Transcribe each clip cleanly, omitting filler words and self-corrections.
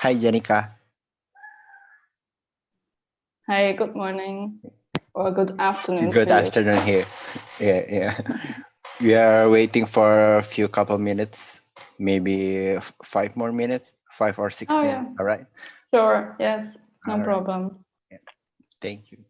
Hi, Janika. Hi, good morning or good afternoon Good for you. afternoon here. Yeah. We are waiting for a few couple minutes, maybe 5 more minutes, 5 or 6 minutes. Yeah, All right. sure. Yes, no All right. problem. Yeah. Thank you.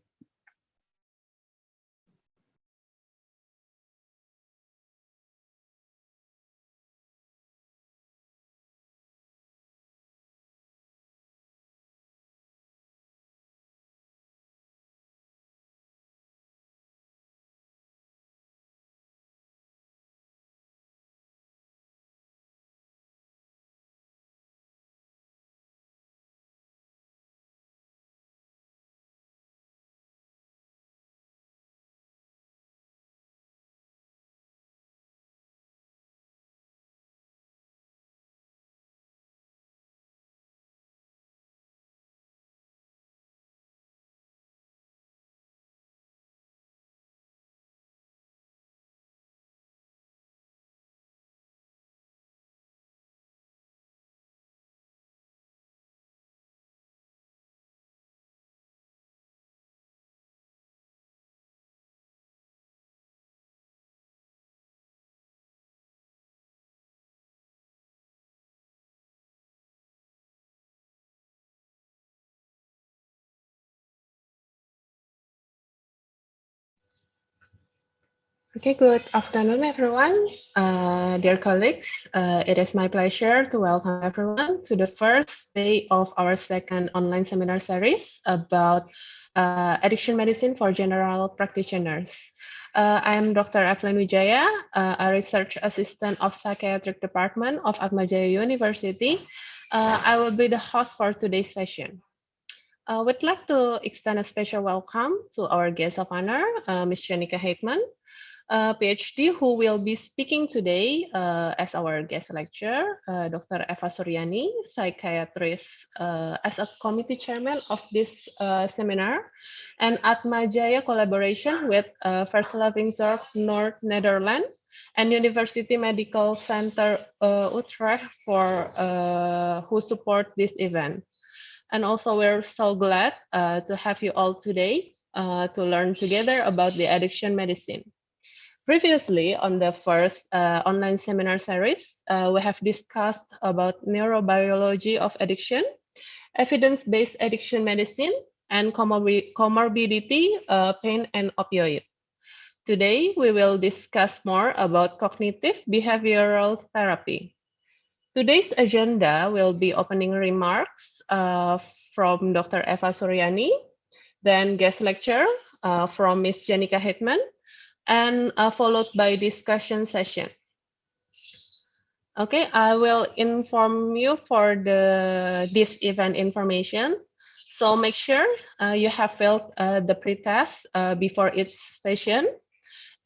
Okay, good afternoon, everyone. Dear colleagues, it is my pleasure to welcome everyone to the first day of our second online seminar series about addiction medicine for general practitioners. I am Dr. Evelyn Wijaya, a research assistant of Psychiatric Department of Atmajaya University. I will be the host for today's session. We'd like to extend a special welcome to our guest of honor, Ms. Janika Heitmann, PhD, who will be speaking today as our guest lecturer, Dr. Eva Suryani, psychiatrist, as a committee chairman of this seminar, and Atmajaya collaboration with Verslavingszorg, Noord, Nederland, and University Medical Center Utrecht for who support this event. And also, we're so glad to have you all today to learn together about the addiction medicine. Previously, on the first online seminar series, we have discussed about neurobiology of addiction, evidence-based addiction medicine, and comorbidity, pain, and opioid. Today, we will discuss more about cognitive behavioral therapy. Today's agenda will be opening remarks from Dr. Eva Suryani, then guest lecture from Ms. Janika Heitmann, and followed by discussion session. Okay, I will inform you for this event information. So make sure you have filled the pretest before each session.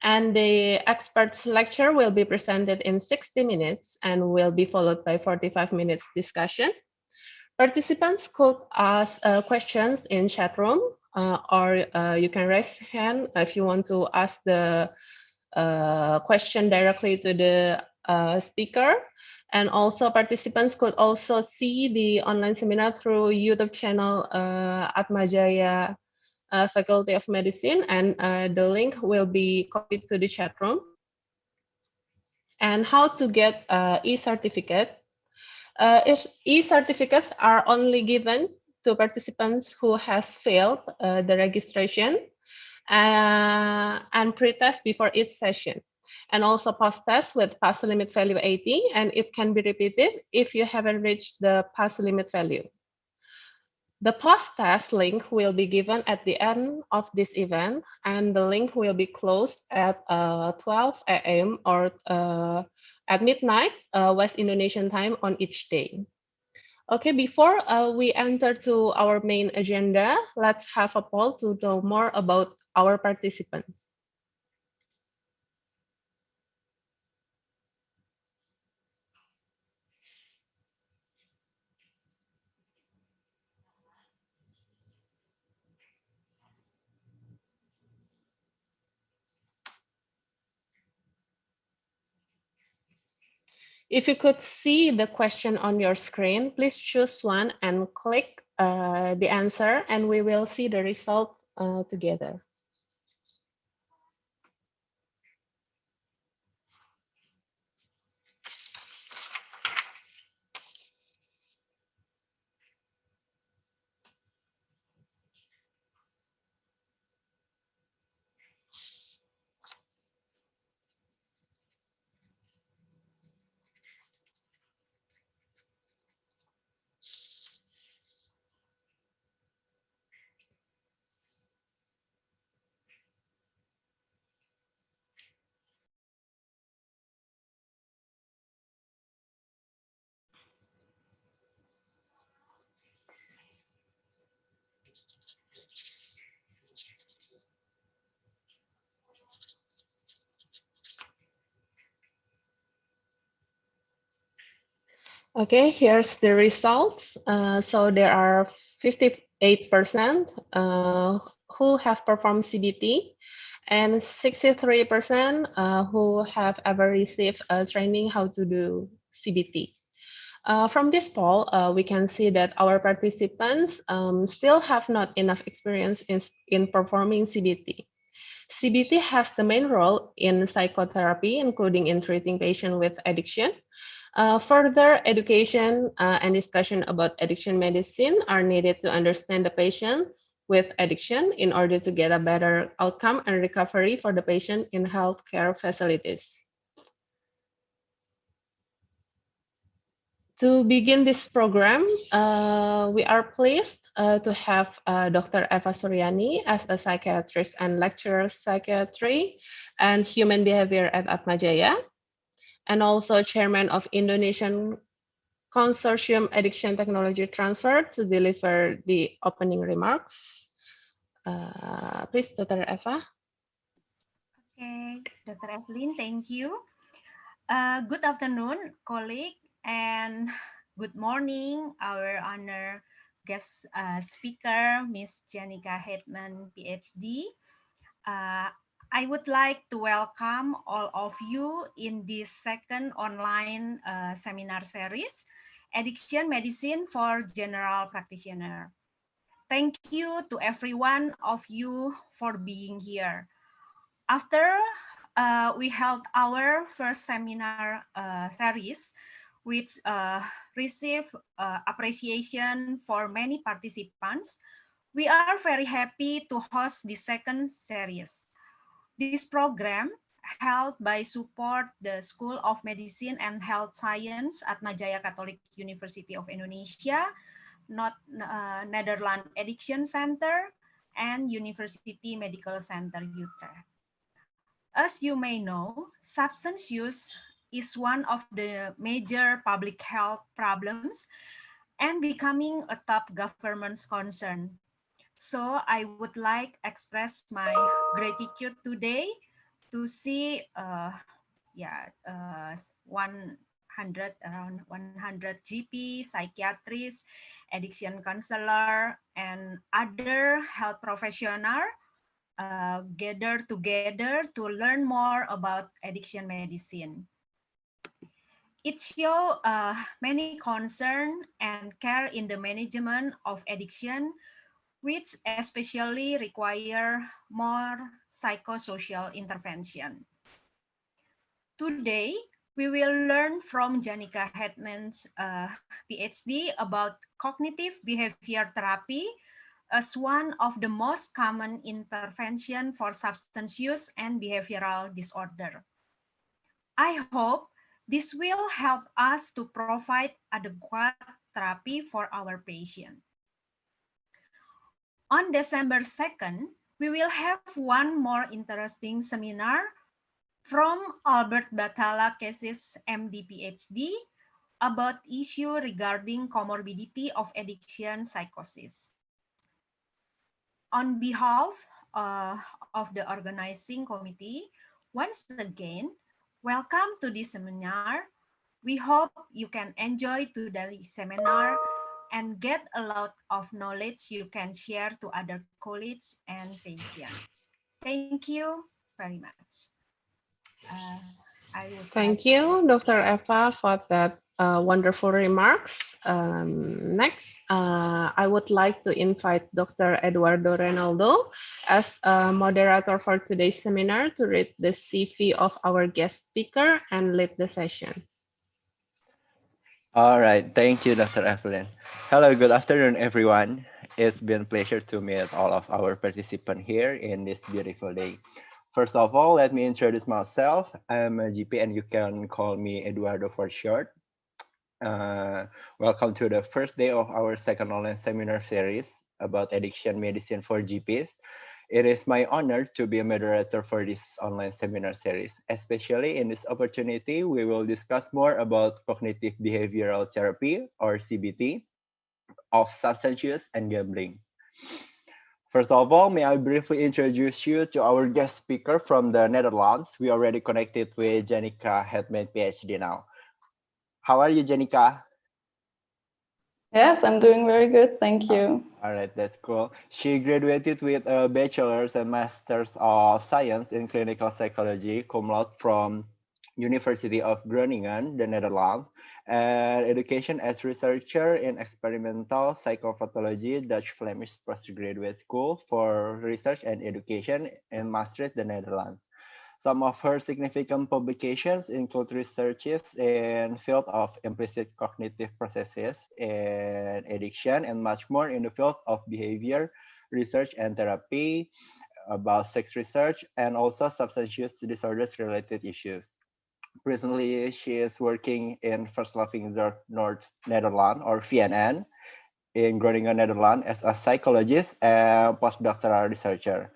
And the experts lecture will be presented in 60 minutes and will be followed by 45 minutes discussion. Participants could ask questions in chat room or you can raise hand if you want to ask the question directly to the speaker. And also participants could also see the online seminar through YouTube channel Atmajaya Faculty of Medicine, and the link will be copied to the chat room. And how to get e-certificate. E-certificates are only given to participants who has failed the registration and pre-test before each session, and also post-test with pass limit value 80, and it can be repeated if you haven't reached the pass limit value. The post-test link will be given at the end of this event, and the link will be closed at 12 a.m. or at midnight West Indonesian time on each day. Okay, before we enter to our main agenda, let's have a poll to know more about our participants. If you could see the question on your screen, please choose one and click the answer, and we will see the result together. Okay, here's the results. So there are 58% who have performed CBT and 63% who have ever received a training how to do CBT. From this poll, we can see that our participants still have not enough experience in performing CBT. CBT has the main role in psychotherapy, including in treating patients with addiction. Further education and discussion about addiction medicine are needed to understand the patients with addiction in order to get a better outcome and recovery for the patient in healthcare facilities. To begin this program, we are pleased to have Dr. Eva Suryani as a psychiatrist and lecturer of psychiatry and human behavior at Atmajaya, and also chairman of Indonesian Consortium Addiction Technology Transfer to deliver the opening remarks. Please, Dr. Eva. Okay, Dr. Evelyn, thank you. Good afternoon, colleague, and good morning, our honored guest speaker, Miss Janika Heitmann, PhD. I would like to welcome all of you in this second online seminar series, Addiction Medicine for General Practitioner. Thank you to every one of you for being here. After we held our first seminar series, which received appreciation for many participants, we are very happy to host the second series. This program, held by support the School of Medicine and Health Science at Atmajaya Catholic University of Indonesia, Nederland Addiction Center, and University Medical Center Utrecht. As you may know, substance use is one of the major public health problems and becoming a top government's concern. So I would like express my gratitude today to see around 100 GP, psychiatrists, addiction counselor, and other health professional gather together to learn more about addiction medicine. It shows many concern and care in the management of addiction, which especially require more psychosocial intervention. Today, we will learn from Janika Heitmann's PhD about cognitive behavior therapy as one of the most common intervention for substance use and behavioral disorder. I hope this will help us to provide adequate therapy for our patient. On December 2nd, we will have one more interesting seminar from Albert Batala Cases MD PhD about issue regarding comorbidity of addiction psychosis. On behalf of the organizing committee, once again, welcome to this seminar. We hope you can enjoy today's seminar and get a lot of knowledge you can share to other colleagues and patients. Thank you very much. I will Thank pass. you, Dr. Eva, for that wonderful remarks. Next, I would like to invite Dr. Eduardo Reynaldo as a moderator for today's seminar to read the CV of our guest speaker and lead the session. All right, thank you, Dr. Evelyn. Hello, good afternoon, everyone. It's been a pleasure to meet all of our participants here in this beautiful day. First of all, let me introduce myself. I'm a GP and you can call me Eduardo for short. Welcome to the first day of our second online seminar series about addiction medicine for GPs. It is my honor to be a moderator for this online seminar series. Especially in this opportunity, we will discuss more about cognitive behavioral therapy or CBT of substance use and gambling. First of all, may I briefly introduce you to our guest speaker from the Netherlands. We already connected with Janika Heitmann, PhD now. How are you, Janika? Yes, I'm doing very good. Thank you. All right, that's cool. She graduated with a bachelor's and master's of science in clinical psychology, cum laude from University of Groningen, the Netherlands, and education as researcher in experimental psychopathology, Dutch Flemish Postgraduate School for Research and Education in Maastricht, the Netherlands. Some of her significant publications include researches in field of implicit cognitive processes and addiction and much more in the field of behavior research and therapy, about sex research, and also substance use disorders related issues. Presently, she is working in Verslavingszorg Noord, Nederland, or VNN, in Groningen, Netherlands, as a psychologist and postdoctoral researcher.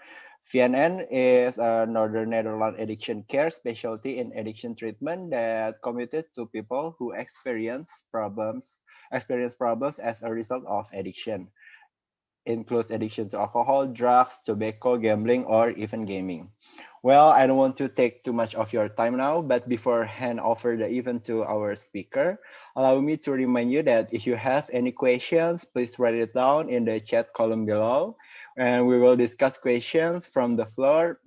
VNN is a Northern Netherlands addiction care specialty in addiction treatment that committed to people who experience problems as a result of addiction. Includes addiction to alcohol, drugs, tobacco, gambling, or even gaming. Well, I don't want to take too much of your time now, but before hand over the event to our speaker, allow me to remind you that if you have any questions, please write it down in the chat column below, and we will discuss questions from the floor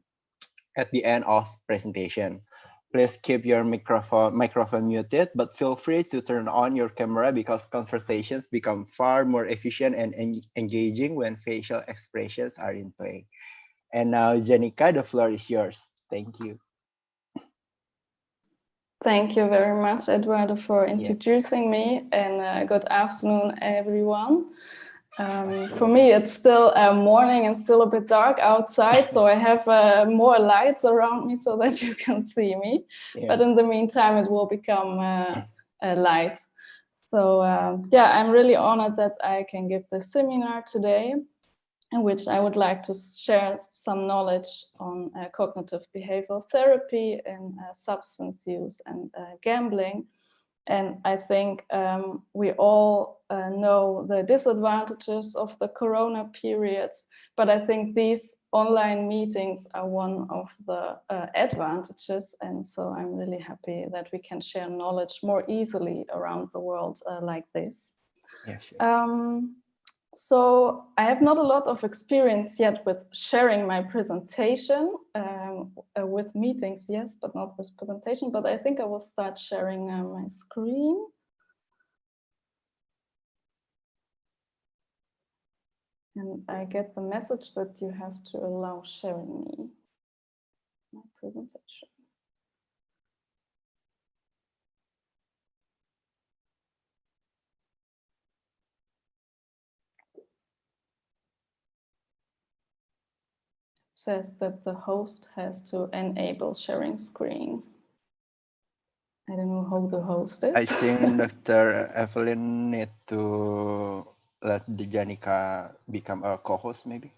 at the end of presentation. Please keep your microphone muted, but feel free to turn on your camera because conversations become far more efficient and engaging when facial expressions are in play. And now, Janika, the floor is yours. Thank you. Thank you very much, Eduardo, for introducing me, and good afternoon, everyone. For me, it's still morning and still a bit dark outside, so I have more lights around me so that you can see me. Yeah. But in the meantime, it will become light. So yeah, I'm really honored that I can give this seminar today, in which I would like to share some knowledge on cognitive behavioral therapy and substance use and gambling. And I think we all know the disadvantages of the Corona periods, but I think these online meetings are one of the advantages. And so I'm really happy that we can share knowledge more easily around the world like this. Yeah, sure. So I have not a lot of experience yet with sharing my presentation with meetings, yes, but not with presentation. But I think I will start sharing my screen. And I get the message that you have to allow sharing me my presentation. Says that the host has to enable sharing screen. I don't know who the host is. I think Dr. Evelyn need to let the Janika become a co-host, maybe.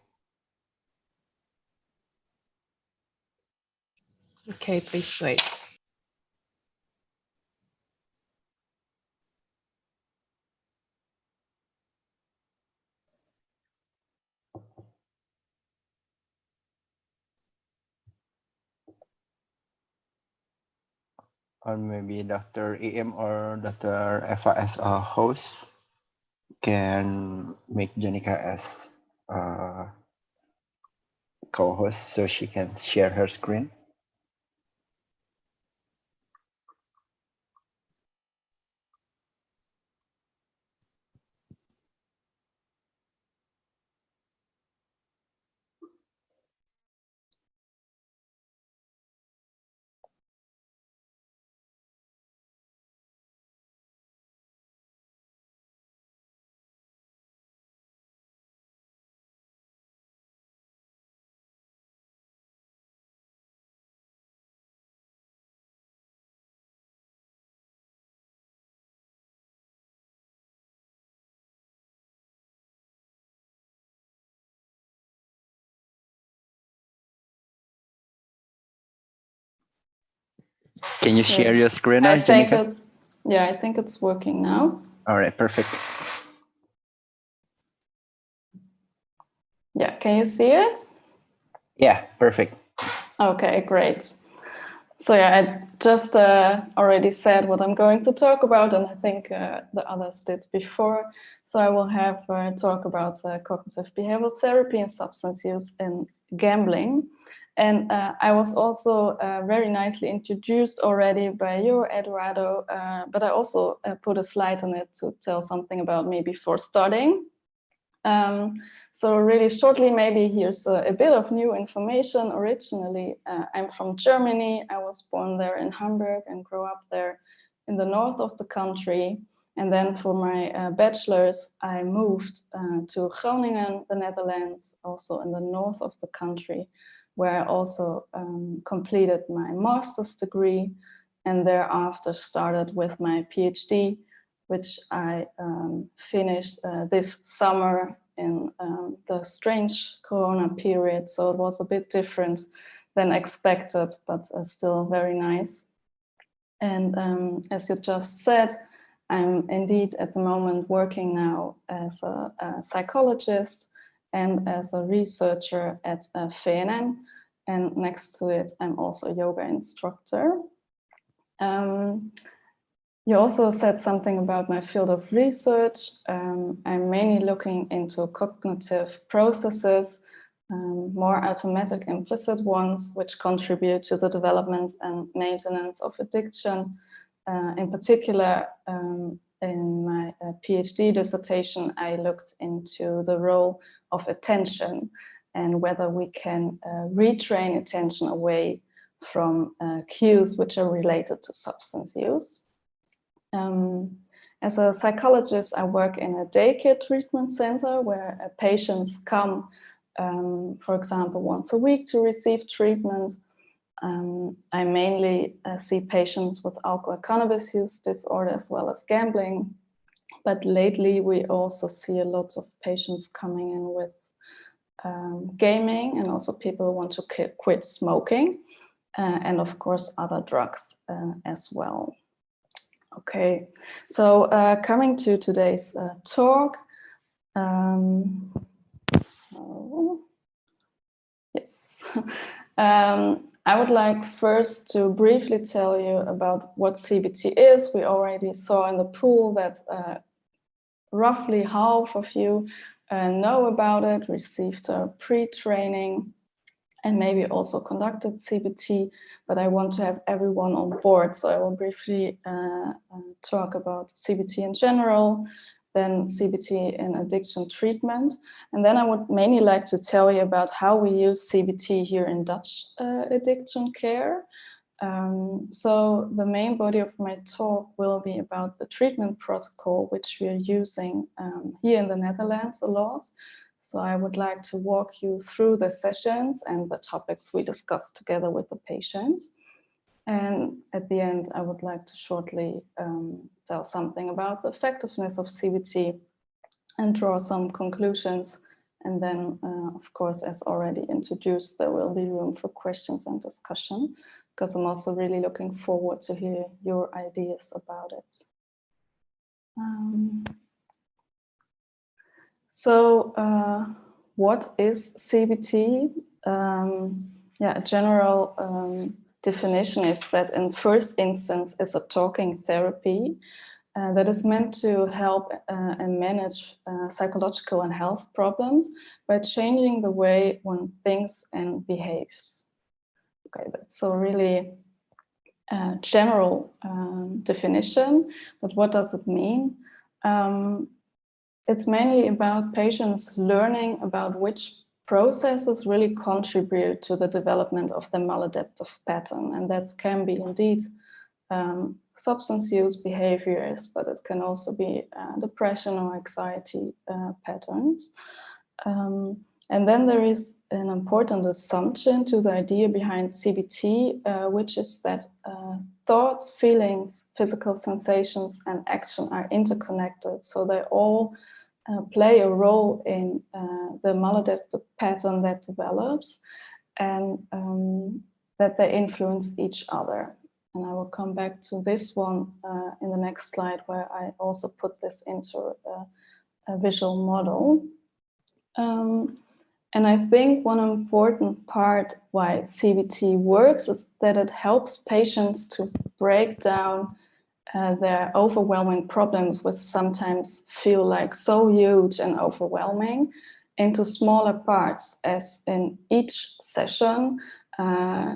Okay, please wait. Or maybe Dr. EM or Dr. Eva as a host can make Janika as a co-host so she can share her screen. Can you share Yes. your screen now, I think Janika? it's, yeah, I think it's working now. All right, perfect. Yeah, can you see it? Yeah, perfect. Okay, great. So yeah, I just already said what I'm going to talk about, and I think the others did before. So I will have talk about cognitive behavioral therapy and substance use in gambling. And I was also very nicely introduced already by you, Eduardo, but I also put a slide on it to tell something about me before starting. So really shortly, maybe here's a bit of new information. Originally, I'm from Germany. I was born there in Hamburg and grew up there in the north of the country. And then for my bachelor's, I moved to Groningen, the Netherlands, also in the north of the country, where I also completed my master's degree and thereafter started with my PhD, which I finished this summer in the strange Corona period. So it was a bit different than expected, but still very nice. And as you just said, I'm indeed at the moment working now as a psychologist and as a researcher at VNN. And next to it, I'm also a yoga instructor. You also said something about my field of research. I'm mainly looking into cognitive processes, more automatic implicit ones, which contribute to the development and maintenance of addiction. In particular, in my PhD dissertation, I looked into the role of attention and whether we can retrain attention away from cues which are related to substance use. As a psychologist, I work in a daycare treatment center where patients come, for example, once a week to receive treatment. I mainly see patients with alcohol cannabis use disorder as well as gambling. But lately, we also see a lot of patients coming in with gaming and also people who want to quit smoking and, of course, other drugs as well. Okay, so coming to today's talk. Yes, I would like first to briefly tell you about what CBT is. We already saw in the pool that roughly half of you know about it, received a pre-training, and maybe also conducted CBT, but I want to have everyone on board. So I will briefly talk about CBT in general, then CBT in addiction treatment. And then I would mainly like to tell you about how we use CBT here in Dutch addiction care. So the main body of my talk will be about the treatment protocol, which we are using here in the Netherlands a lot. So I would like to walk you through the sessions and the topics we discussed together with the patients. And at the end, I would like to shortly tell something about the effectiveness of CBT and draw some conclusions. And then, of course, as already introduced, there will be room for questions and discussion, because I'm also really looking forward to hear your ideas about it. So what is CBT? A general definition is that in first instance is a talking therapy that is meant to help and manage psychological and health problems by changing the way one thinks and behaves. Okay, that's a really general definition, but what does it mean? It's mainly about patients learning about which processes really contribute to the development of the maladaptive pattern. And that can be indeed substance use behaviors, but it can also be depression or anxiety patterns. And then there is an important assumption to the idea behind CBT, which is that thoughts, feelings, physical sensations, and action are interconnected. So they all play a role in the maladaptive pattern that develops, and that they influence each other. And I will come back to this one in the next slide, where I also put this into a visual model. And I think one important part why CBT works is that it helps patients to break down their overwhelming problems, which sometimes feel like so huge and overwhelming, into smaller parts, as in each session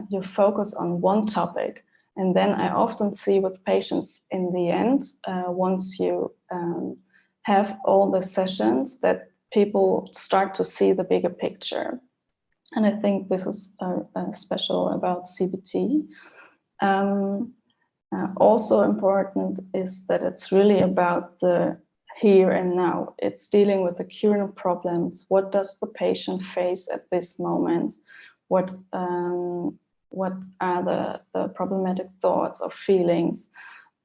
you focus on one topic. And then I often see with patients in the end, once you have all the sessions, that people start to see the bigger picture. And I think this is special about CBT. Also important is that it's really about the here and now. It's dealing with the current problems. What does the patient face at this moment? What are the problematic thoughts or feelings,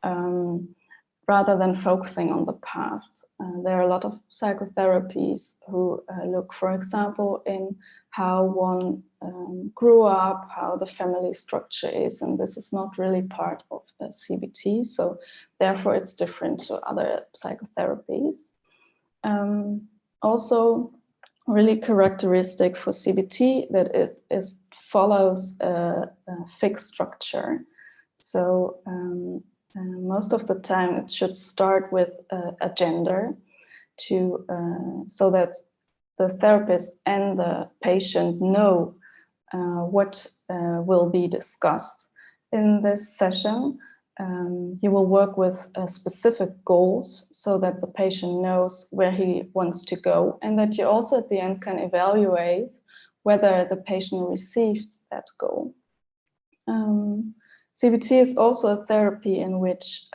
rather than focusing on the past. There are a lot of psychotherapies who look, for example, in how one grew up, how the family structure is, and this is not really part of CBT, so therefore it's different to other psychotherapies. Also, really characteristic for CBT that it follows a fixed structure. So most of the time it should start with a gender so that the therapist and the patient know what will be discussed in this session. You will work with specific goals so that the patient knows where he wants to go, and that you also at the end can evaluate whether the patient received that goal. CBT is also a therapy in which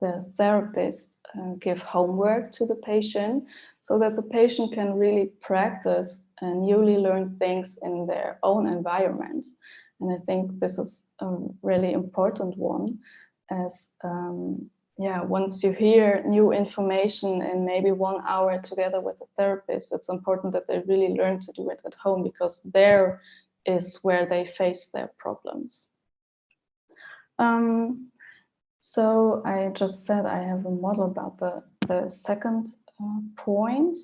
the therapist give homework to the patient so that the patient can really practice newly learned things in their own environment. And I think this is a really important one, as once you hear new information in maybe 1 hour together with a therapist, it's important that they really learn to do it at home, because there is where they face their problems. So I just said I have a model about the second point.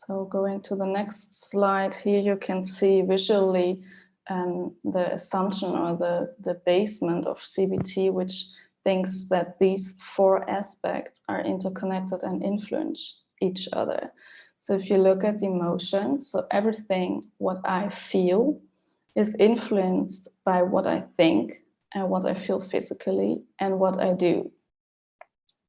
So going to the next slide, here you can see visually the assumption or the basement of CBT, which thinks that these 4 aspects are interconnected and influence each other. So if you look at emotions, so everything what I feel is influenced by what I think and what I feel physically and what I do.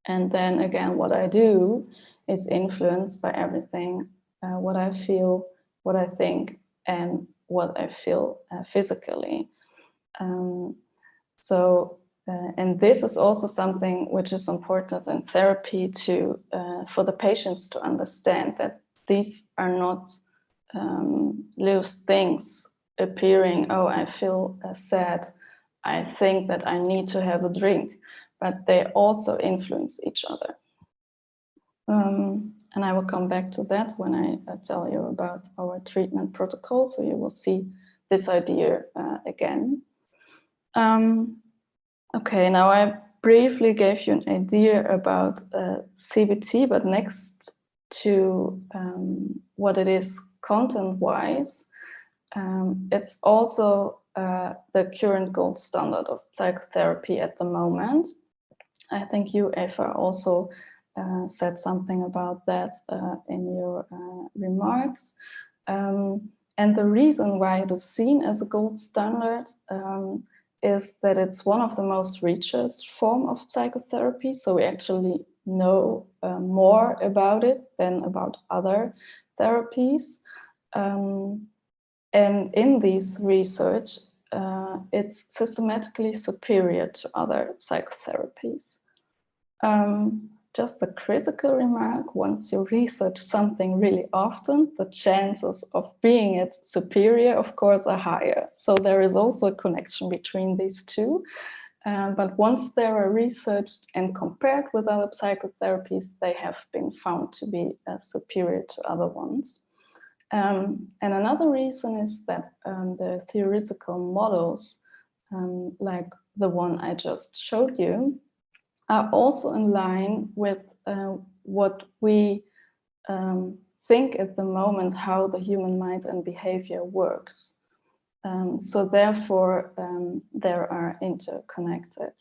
And then again, what I do is influenced by everything, what I feel, what I think, and what I feel physically. And this is also something which is important in therapy to for the patients to understand, that these are not loose things appearing. Oh, I feel sad. I think that I need to have a drink, but they also influence each other. And I will come back to that when I tell you about our treatment protocol, so you will see this idea again. Okay, now I briefly gave you an idea about CBT, but next to what it is content-wise, it's also the current gold standard of psychotherapy at the moment. I think you, Eva, also said something about that in your remarks. And the reason why it is seen as a gold standard is that it's one of the most researched form of psychotherapy. So we actually know more about it than about other therapies. And in this research, it's systematically superior to other psychotherapies. Just a critical remark, once you research something really often, the chances of being it superior, of course, are higher. So there is also a connection between these two. But once they are researched and compared with other psychotherapies, they have been found to be superior to other ones. And another reason is that the theoretical models, like the one I just showed you, are also in line with what we think at the moment how the human mind and behavior works. So therefore, they are interconnected.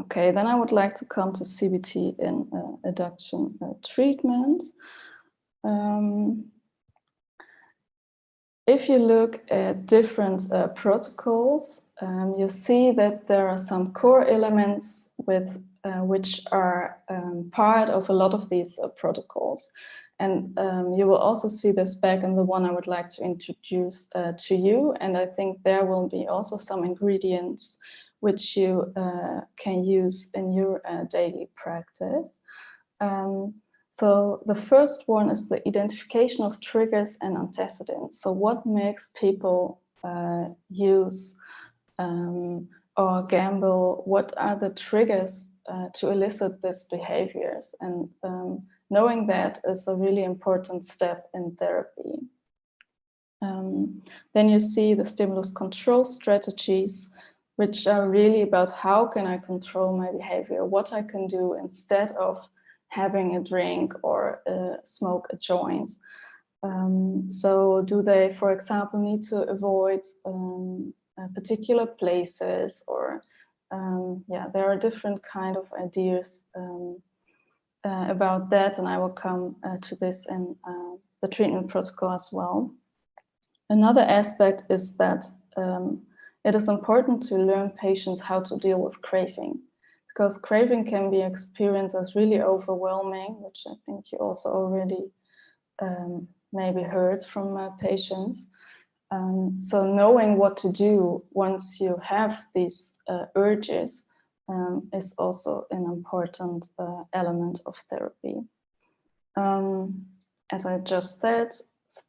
Okay, then I would like to come to CBT in addiction treatment. If you look at different protocols, you see that there are some core elements with which are part of a lot of these protocols. And you will also see this back in the one I would like to introduce to you. And I think there will be also some ingredients which you can use in your daily practice. So the first one is the identification of triggers and antecedents. So what makes people use or gamble? What are the triggers to elicit these behaviors? And knowing that is a really important step in therapy. Then you see the stimulus control strategies, which are really about how can I control my behavior, what I can do instead of having a drink or smoke a joint. So do they, for example, need to avoid particular places, or yeah, there are different kind of ideas about that, and I will come to this in the treatment protocol as well. Another aspect is that it is important to learn patients how to deal with craving, because craving can be experienced as really overwhelming, which I think you also already maybe heard from patients. So knowing what to do once you have these urges is also an important element of therapy. As I just said,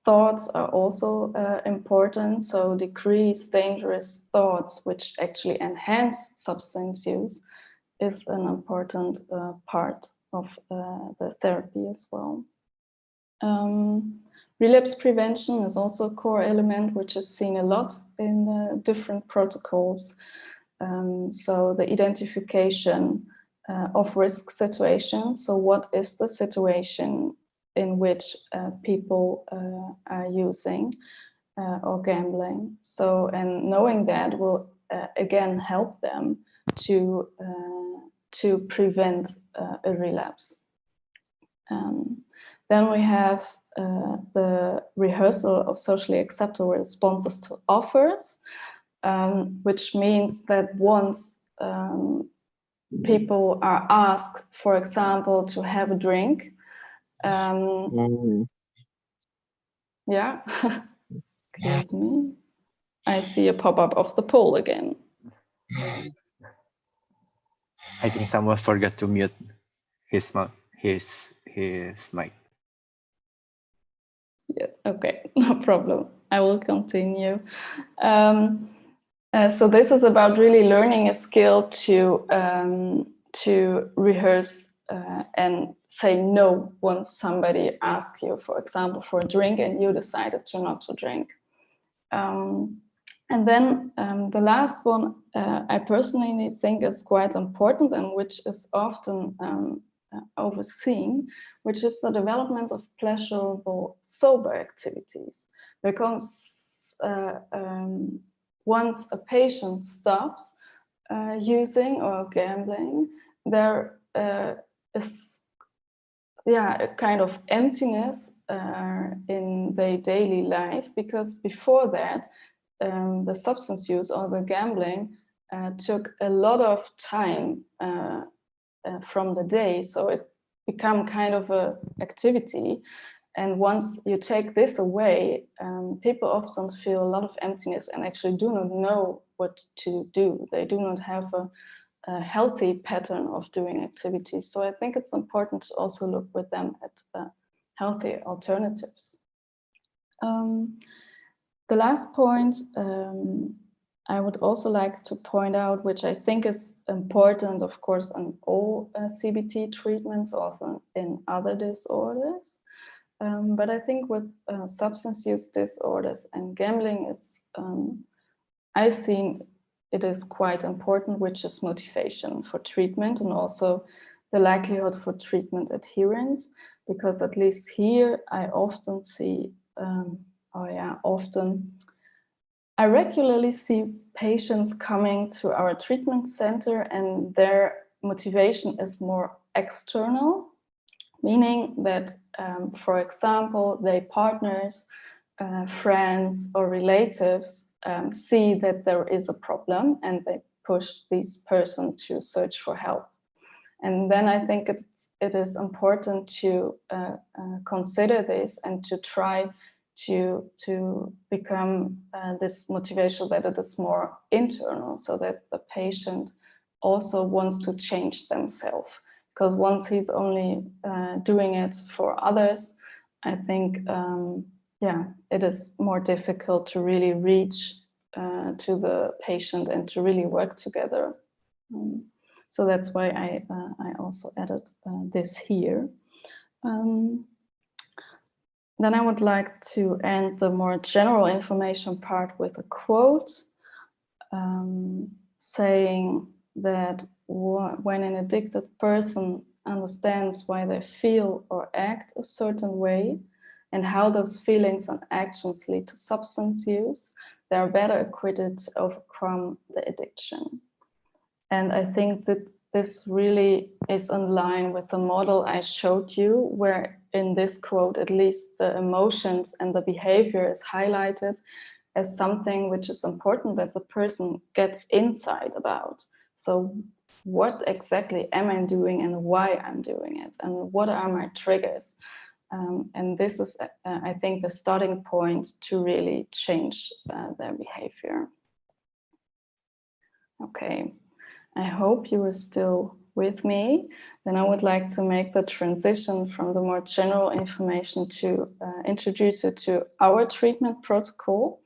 thoughts are also important. So decrease dangerous thoughts, which actually enhance substance use, is an important part of the therapy as well. Relapse prevention is also a core element, which is seen a lot in different protocols. So the identification of risk situations. So what is the situation in which people are using or gambling? So, and knowing that will again help them to prevent a relapse. Then we have the rehearsal of socially acceptable responses to offers, which means that once people are asked, for example, to have a drink, yeah, excuse me, I see a pop-up of the poll again. I think someone forgot to mute his mic. Yeah, okay, no problem. I will continue. So this is about really learning a skill to rehearse and say no once somebody asks you, for example, for a drink and you decided to not to drink. And then the last one I personally think is quite important and which is often overseen, which is the development of pleasurable sober activities. Because once a patient stops using or gambling, there is a kind of emptiness in their daily life, because before that the substance use or the gambling took a lot of time from the day, so it became kind of a activity. And once you take this away, people often feel a lot of emptiness and actually do not know what to do. They do not have a healthy pattern of doing activities. So I think it's important to also look with them at healthy alternatives. The last point I would also like to point out, which I think is important, of course, in all CBT treatments, also in other disorders. But I think with substance use disorders and gambling, it's I think it is quite important, which is motivation for treatment and also the likelihood for treatment adherence, because at least here I often see, I regularly see patients coming to our treatment center and their motivation is more external, meaning that, for example, their partners, friends or relatives see that there is a problem and they push this person to search for help. And then I think it is important to consider this and to try to become this motivation that it is more internal, so that the patient also wants to change themselves. Because once he's only doing it for others, I think, it is more difficult to really reach to the patient and to really work together. So that's why I also added this here. Then I would like to end the more general information part with a quote saying that when an addicted person understands why they feel or act a certain way and how those feelings and actions lead to substance use, they are better equipped to overcome the addiction. And I think that this really is in line with the model I showed you, where in this quote, at least the emotions and the behavior is highlighted as something which is important that the person gets insight about. So what exactly am I doing and why I'm doing it, and what are my triggers? And this is, I think, the starting point to really change their behavior. Okay, I hope you are still with me. Then I would like to make the transition from the more general information to introduce you to our treatment protocol.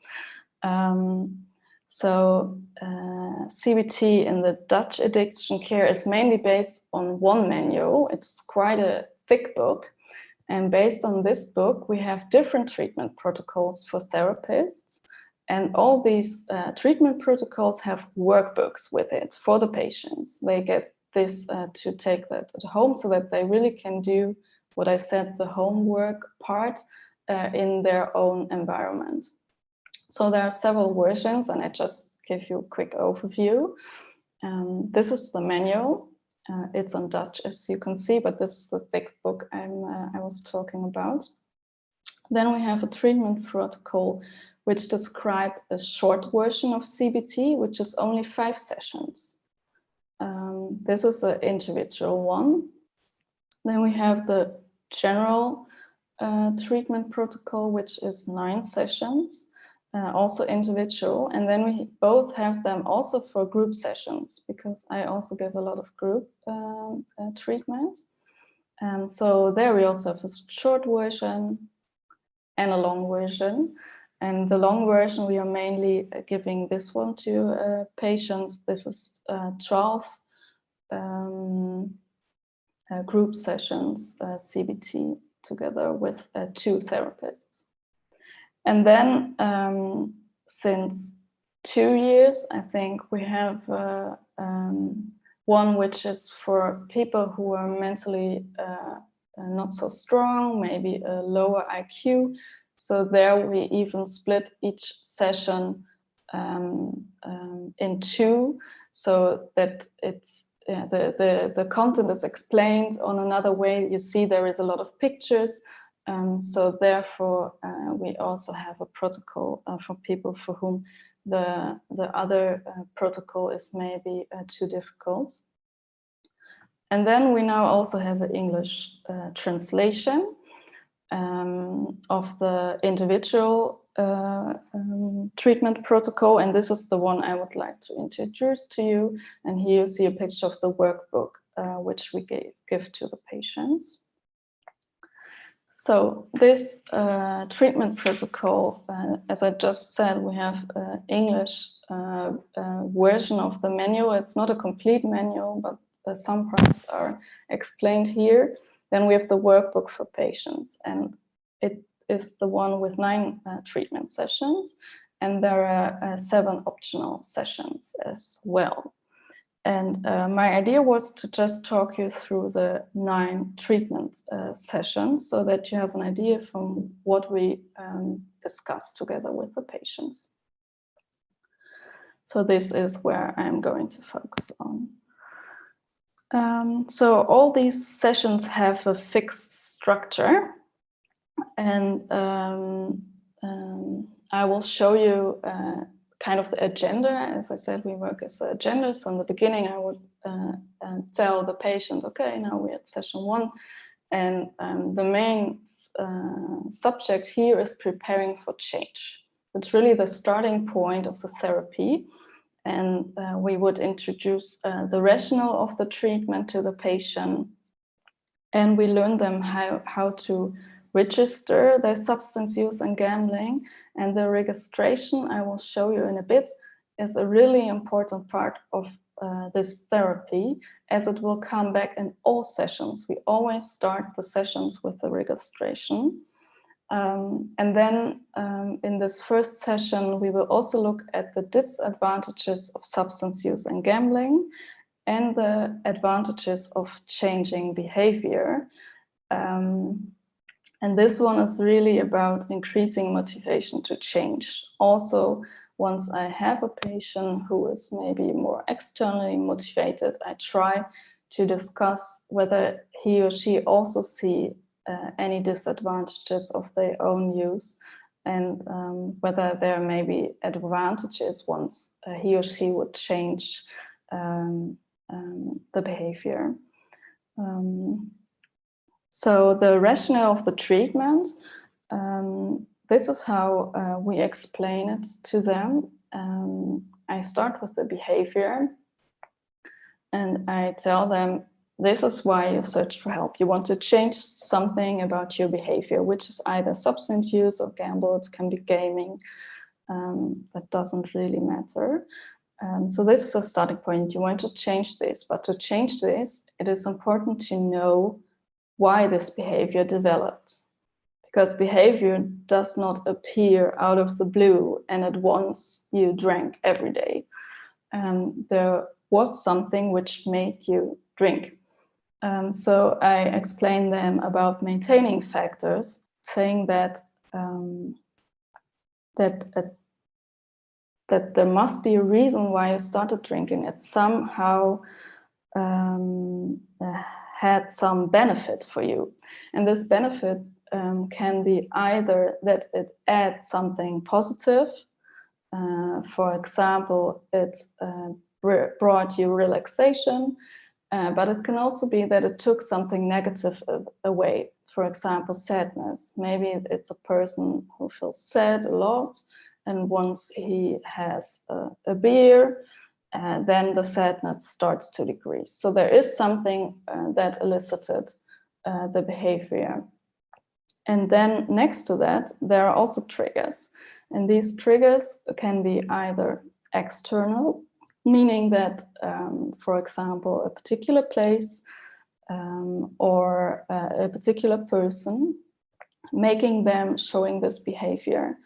CBT in the Dutch addiction care is mainly based on one manual. It's quite a thick book. And based on this book, we have different treatment protocols for therapists. And all these treatment protocols have workbooks with it for the patients. They get this to take that at home so that they really can do what I said, the homework part in their own environment. So there are several versions, and I just give you a quick overview. This is the manual. It's on Dutch, as you can see, but this is the thick book I was talking about. Then we have a treatment protocol which describe a short version of CBT, which is only 5 sessions. This is an individual one. Then we have the general treatment protocol, which is 9 sessions, also individual. And then we both have them also for group sessions, because I also give a lot of group treatment. So there we also have a short version and a long version. And the long version, we are mainly giving this one to patients. This is 12 group sessions, CBT, together with 2 therapists. And then since 2 years, I think we have one which is for people who are mentally not so strong, maybe a lower IQ. So there we even split each session in 2, so that it's the content is explained on another way. You see there is a lot of pictures. So therefore, we also have a protocol for people for whom the other protocol is maybe too difficult. And then we now also have an English translation of the individual treatment protocol, and this is the one I would like to introduce to you. And here you see a picture of the workbook which we give to the patients. So this treatment protocol, as I just said, we have an English version of the manual. It's not a complete manual, but some parts are explained here. Then we have the workbook for patients, and it is the one with 9 treatment sessions. and there are 7 optional sessions as well. And my idea was to just talk you through the 9 treatment sessions so that you have an idea from what we discuss together with the patients. So this is where I'm going to focus on. So all these sessions have a fixed structure, and I will show you kind of the agenda. As I said, we work as an agenda. So in the beginning, I would tell the patient, okay, now we're at session 1. And the main subject here is preparing for change. It's really the starting point of the therapy. And we would introduce the rationale of the treatment to the patient. And we learn them how to register their substance use and gambling. And the registration, I will show you in a bit, is a really important part of this therapy, as it will come back in all sessions. We always start the sessions with the registration. And then in this first session, we will also look at the disadvantages of substance use and gambling and the advantages of changing behavior. And this one is really about increasing motivation to change. Also, once I have a patient who is maybe more externally motivated, I try to discuss whether he or she also see any disadvantages of their own use, and whether there may be advantages once he or she would change the behavior. So the rationale of the treatment, this is how we explain it to them. I start with the behavior, and I tell them, this is why you search for help. You want to change something about your behavior, which is either substance use or gamble. It can be gaming. That doesn't really matter. So this is a starting point. You want to change this, but to change this, it is important to know why this behavior developed. Because behavior does not appear out of the blue and at once you drank every day. There was something which made you drink. So I explained them about maintaining factors, saying that that there must be a reason why you started drinking. It somehow had some benefit for you, and this benefit can be either that it adds something positive. For example, it brought you relaxation. But it can also be that it took something negative away. For example, sadness. Maybe it's a person who feels sad a lot, and once he has a beer, then the sadness starts to decrease. So there is something that elicited the behavior. And then next to that, there are also triggers. And these triggers can be either external, meaning that, for example, a particular place or a particular person, making them showing this behavior.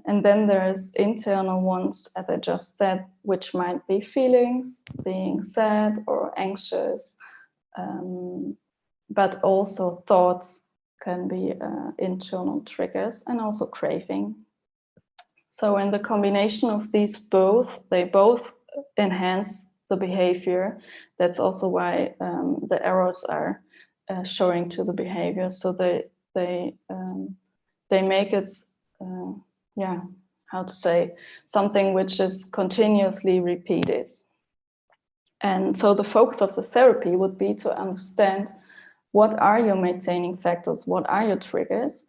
And then there's internal ones, as I just said, which might be feelings, being sad or anxious, but also thoughts can be internal triggers, and also craving. So in the combination of these they both enhance the behavior. That's also why the arrows are showing to the behavior. So they make it, how to say, something which is continuously repeated. And so the focus of the therapy would be to understand what are your maintaining factors, what are your triggers,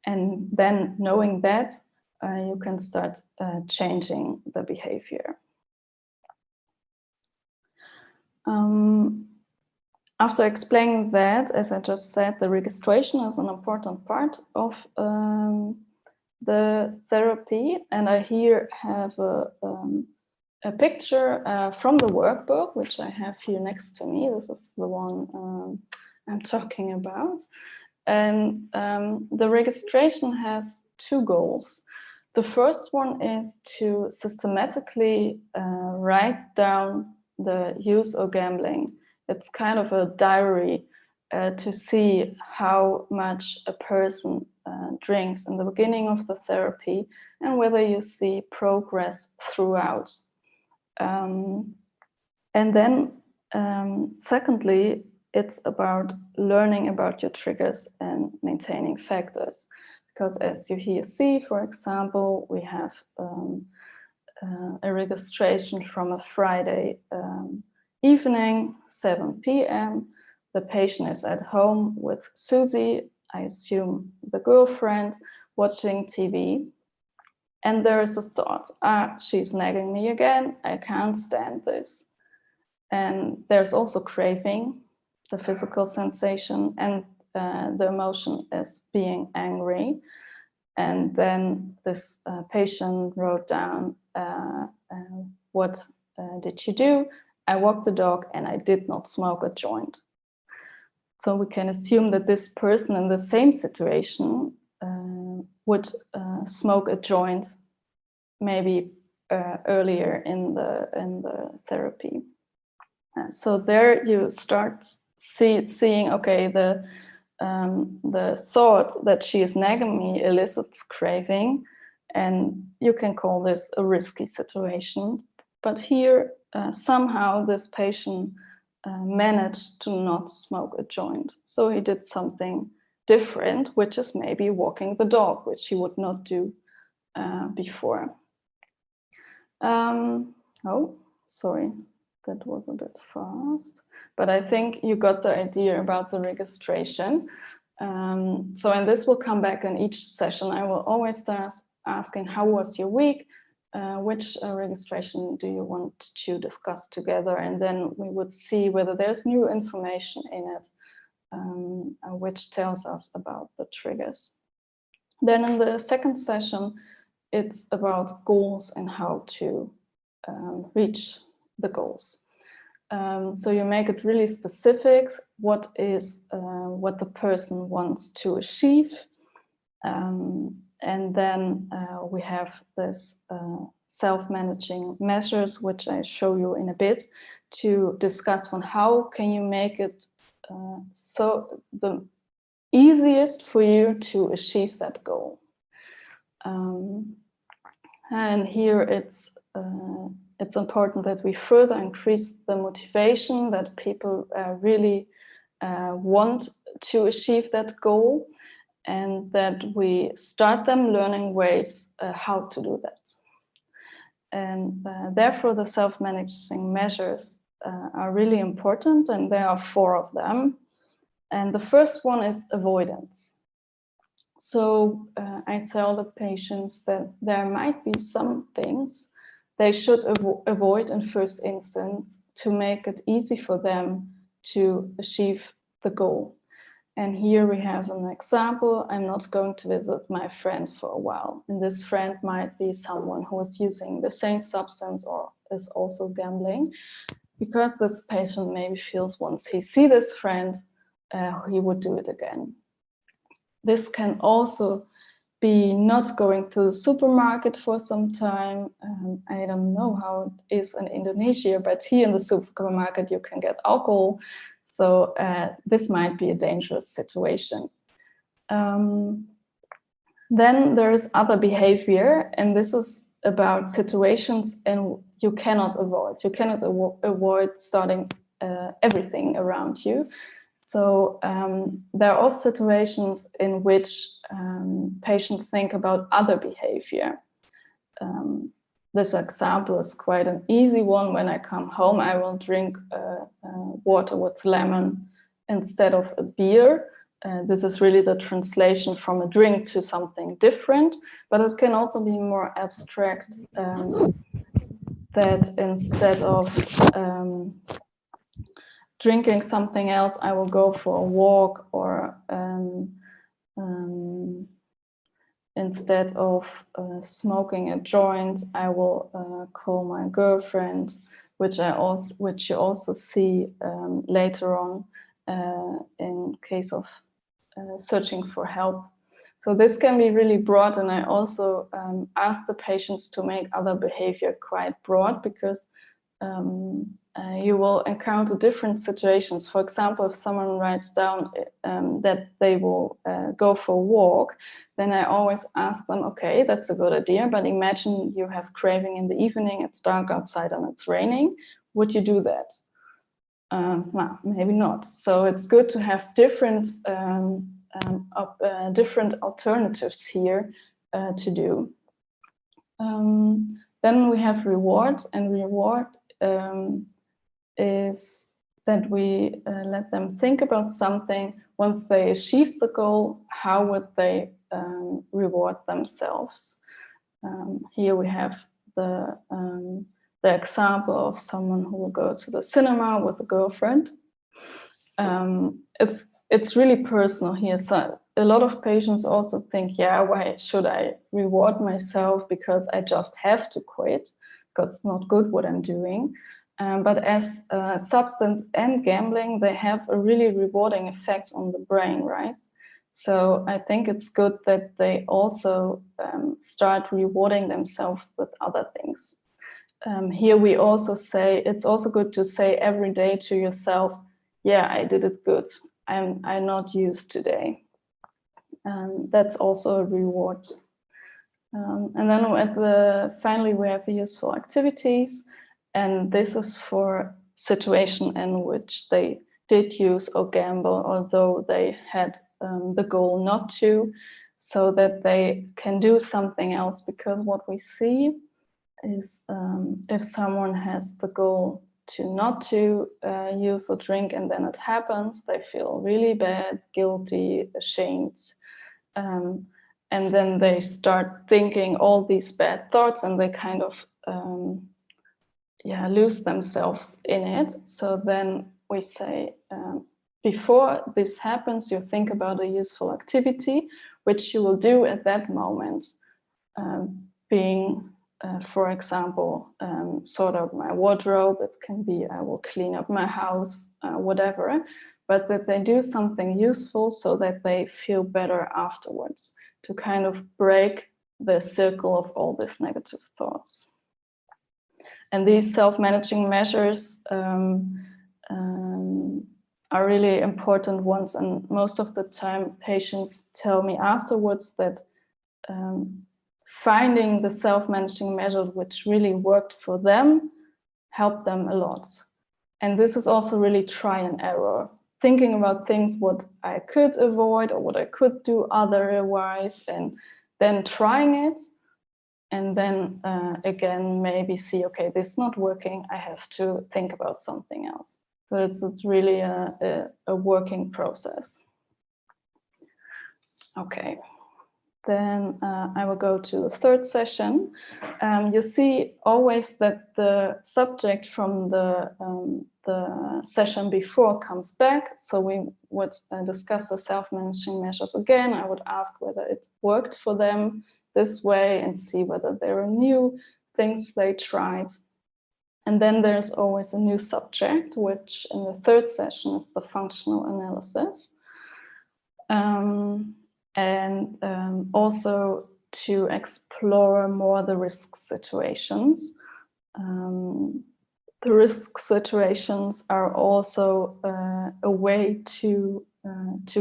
and then knowing that, you can start changing the behavior. After explaining that, as I just said, the registration is an important part of the therapy. And I here have a picture from the workbook, which I have here next to me. This is the one I'm talking about. And the registration has two goals. The first one is to systematically write down the use of gambling. It's kind of a diary to see how much a person drinks in the beginning of the therapy and whether you see progress throughout. And then secondly, it's about learning about your triggers and maintaining factors. Because as you here see, for example, we have a registration from a Friday evening, 7 p.m. The patient is at home with Susie, I assume the girlfriend, watching TV. And there is a thought, she's nagging me again, I can't stand this. And there's also craving, the physical sensation, and the emotion is being angry. And then this patient wrote down, what did you do? I walked the dog and I did not smoke a joint. So we can assume that this person in the same situation would smoke a joint maybe earlier in the therapy. So there you start seeing, okay, the thought that she is nagging me elicits craving, and you can call this a risky situation. But here, somehow this patient managed to not smoke a joint. So he did something different, which is maybe walking the dog, which he would not do before. Oh, sorry, that was a bit fast. But I think you got the idea about the registration. So, and this will come back in each session. I will always start asking, how was your week? Which registration do you want to discuss together? And then we would see whether there's new information in it, which tells us about the triggers. Then in the second session, it's about goals and how to reach the goals. So you make it really specific, what the person wants to achieve. And then we have this self-managing measures, which I show you in a bit, to discuss on how can you make it so the easiest for you to achieve that goal. And here it's important that we further increase the motivation, that people really want to achieve that goal, and that we start them learning ways how to do that. And therefore the self-managing measures are really important, and there are 4 of them. And the first one is avoidance. So I tell the patients that there might be some things they should avoid in first instance to make it easy for them to achieve the goal. And here we have an example. I'm not going to visit my friend for a while. And this friend might be someone who is using the same substance or is also gambling, because this patient maybe feels once he sees this friend, he would do it again. This can also be not going to the supermarket for some time. I don't know how it is in Indonesia, but here in the supermarket you can get alcohol. So this might be a dangerous situation. Then there is other behavior, and this is about situations and you cannot avoid. You cannot avoid starting everything around you. So there are also situations in which patients think about other behavior. This example is quite an easy one. When I come home, I will drink water with lemon instead of a beer. This is really the translation from a drink to something different, but it can also be more abstract, that instead of drinking something else, I will go for a walk, or instead of smoking a joint, I will call my girlfriend, which you also see later on in case of searching for help. So this can be really broad, and I also ask the patients to make other behavior quite broad, because you will encounter different situations. For example, if someone writes down that they will go for a walk, then I always ask them, okay, that's a good idea, but imagine you have craving in the evening, it's dark outside and it's raining. Would you do that? Well, maybe not. So it's good to have different different alternatives here to do. Then we have reward, and reward is that we let them think about something. Once they achieve the goal, how would they reward themselves? Here we have the example of someone who will go to the cinema with a girlfriend. It's really personal here. So a lot of patients also think, yeah, why should I reward myself because I just have to quit, because it's not good what I'm doing. But as substance and gambling, they have a really rewarding effect on the brain, right? So I think it's good that they also start rewarding themselves with other things. Here we also say, it's also good to say every day to yourself, yeah, I did it good. I'm not used today. That's also a reward. And then finally we have the useful activities. And this is for situation in which they did use or gamble, although they had the goal not to, so that they can do something else. Because what we see is if someone has the goal to not to use or drink, and then it happens, they feel really bad, guilty, ashamed. And then they start thinking all these bad thoughts, and they kind of lose themselves in it. So then we say, before this happens, you think about a useful activity, which you will do at that moment, being, for example, sort out my wardrobe. It can be I will clean up my house, whatever, but that they do something useful so that they feel better afterwards, to kind of break the circle of all these negative thoughts. And these self-managing measures are really important ones. And most of the time, patients tell me afterwards that finding the self-managing measures which really worked for them helped them a lot. And this is also really try and error. Thinking about things what I could avoid or what I could do otherwise, and then trying it. And then again, maybe see, okay, this is not working. I have to think about something else. So it's really a working process. Okay, then I will go to the third session. You see always that the subject from the session before comes back. So we would discuss the self-managing measures again. I would ask whether it worked for them this way and see whether there are new things they tried. And then there's always a new subject, which in the third session is the functional analysis. And also to explore more the risk situations. The risk situations are also a way to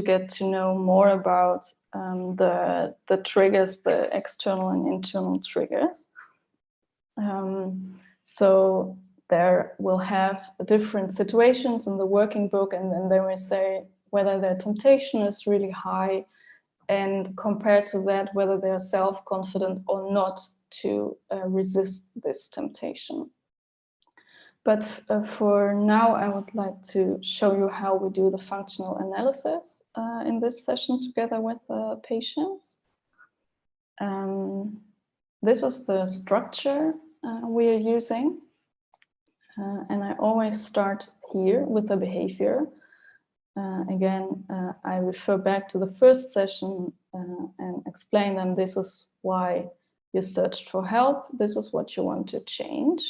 get to know more about the triggers, the external and internal triggers. So there we'll have different situations in the working book, and then they will say whether their temptation is really high, and compared to that, whether they're self-confident or not to resist this temptation. But for now, I would like to show you how we do the functional analysis in this session together with the patients. This is the structure we are using. And I always start here with the behavior. Again, I refer back to the first session and explain them, this is why you searched for help, this is what you want to change.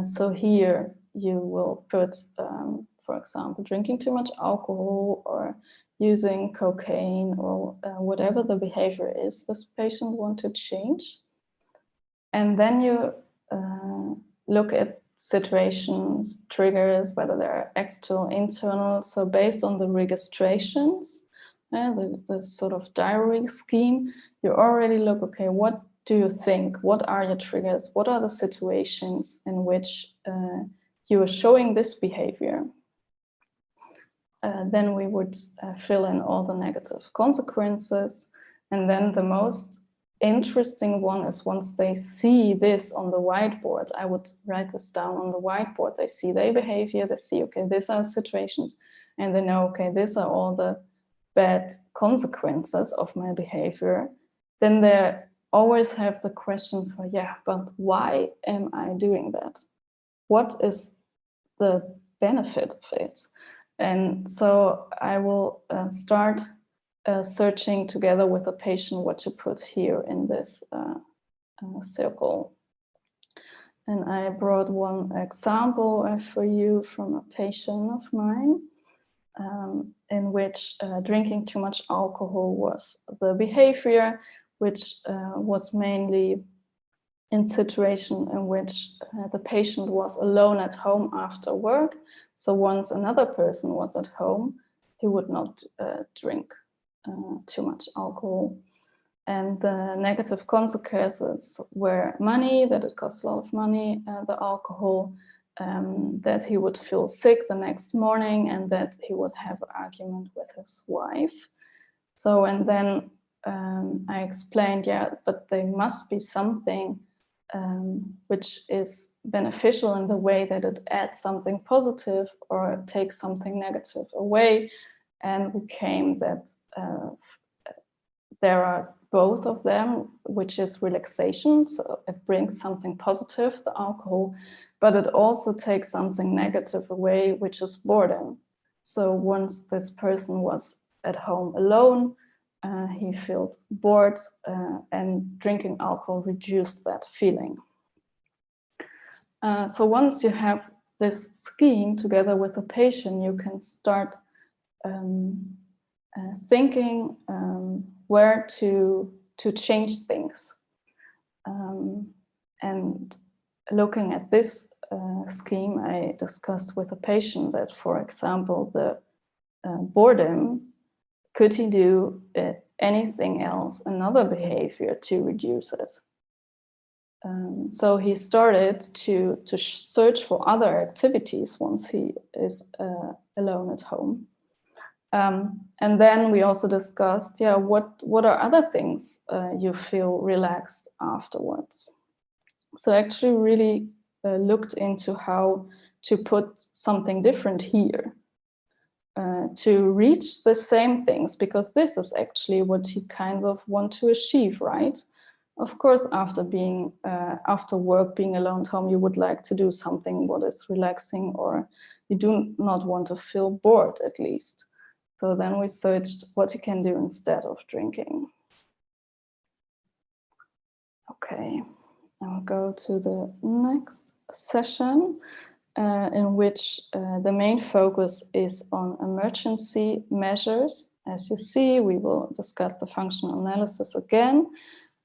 So here you will put, for example, example, drinking too much alcohol or using cocaine or whatever the behavior is this patient wants to change. And then you look at situations, triggers, whether they're external, internal. So based on the registrations, the sort of diary scheme, you already look, okay, what do you think? What are your triggers? What are the situations in which you are showing this behavior? Then we would fill in all the negative consequences. And then the most interesting one is once they see this on the whiteboard, I would write this down on the whiteboard. They see their behavior, they see, okay, these are situations, and they know, okay, these are all the bad consequences of my behavior. Then they always have the question for, yeah, but why am I doing that? What is the benefit of it? And so I will start searching together with the patient what to put here in this circle. And I brought one example for you from a patient of mine, in which drinking too much alcohol was the behavior, which was mainly in situation in which the patient was alone at home after work. So once another person was at home, he would not drink too much alcohol. And the negative consequences were money, that it costs a lot of money, the alcohol, that he would feel sick the next morning, and that he would have an argument with his wife. So, and then I explained, yeah, but there must be something which is beneficial in the way that it adds something positive or takes something negative away. And we came that there are both of them, which is relaxation. So it brings something positive, the alcohol, but it also takes something negative away, which is boredom. So once this person was at home alone, he felt bored, and drinking alcohol reduced that feeling. So once you have this scheme together with the patient, you can start thinking where to change things. And looking at this scheme, I discussed with the patient that, for example, the boredom, could he do anything else, another behavior to reduce it? So he started to search for other activities once he is alone at home. And then we also discussed, yeah, what are other things you feel relaxed afterwards? So actually really looked into how to put something different here to reach the same things, because this is actually what he kind of want to achieve, right? Of course, after work, being alone at home, you would like to do something what is relaxing, or you do not want to feel bored at least. So then we searched what you can do instead of drinking. Okay, I'll go to the next session, in which the main focus is on emergency measures. As you see, we will discuss the functional analysis again,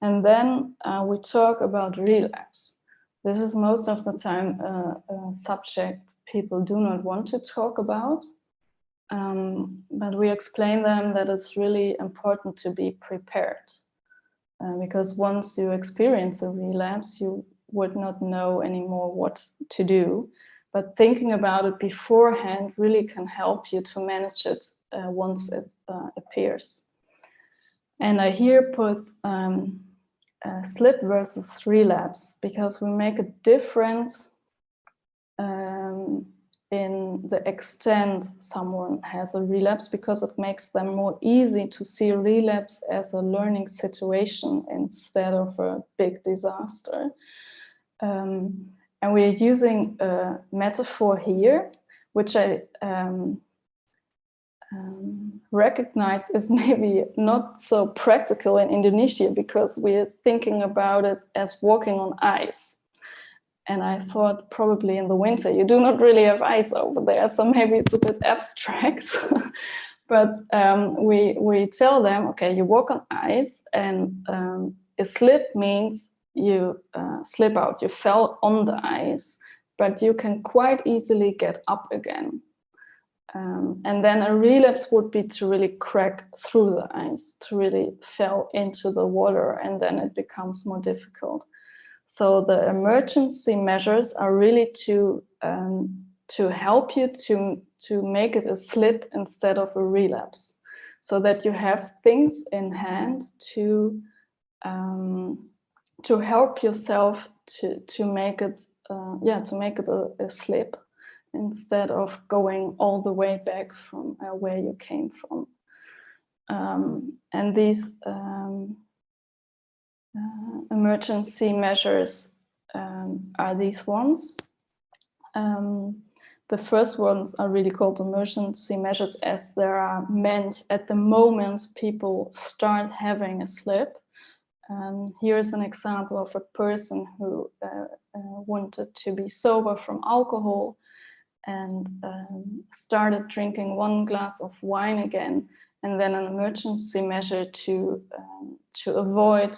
and then we talk about relapse. This is most of the time a subject people do not want to talk about. But we explain them that it's really important to be prepared, because once you experience a relapse, you would not know anymore what to do. But thinking about it beforehand really can help you to manage it once it appears. And I here put slip versus relapse, because we make a difference in the extent someone has a relapse, because it makes them more easy to see relapse as a learning situation instead of a big disaster. And we're using a metaphor here, which I recognize is maybe not so practical in Indonesia, because we're thinking about it as walking on ice. And I thought probably in the winter you do not really have ice over there, so maybe it's a bit abstract. But we tell them, okay, you walk on ice, and a slip means you slip out, you fell on the ice, but you can quite easily get up again. And then a relapse would be to really crack through the ice, to really fall into the water, and then it becomes more difficult. So the emergency measures are really to help you to make it a slip instead of a relapse, so that you have things in hand to help yourself to make it a slip, instead of going all the way back from where you came from. And these emergency measures are these ones. The first ones are really called emergency measures, as they are meant at the moment people start having a slip. Here's an example of a person who wanted to be sober from alcohol, and started drinking 1 glass of wine again, and then an emergency measure to avoid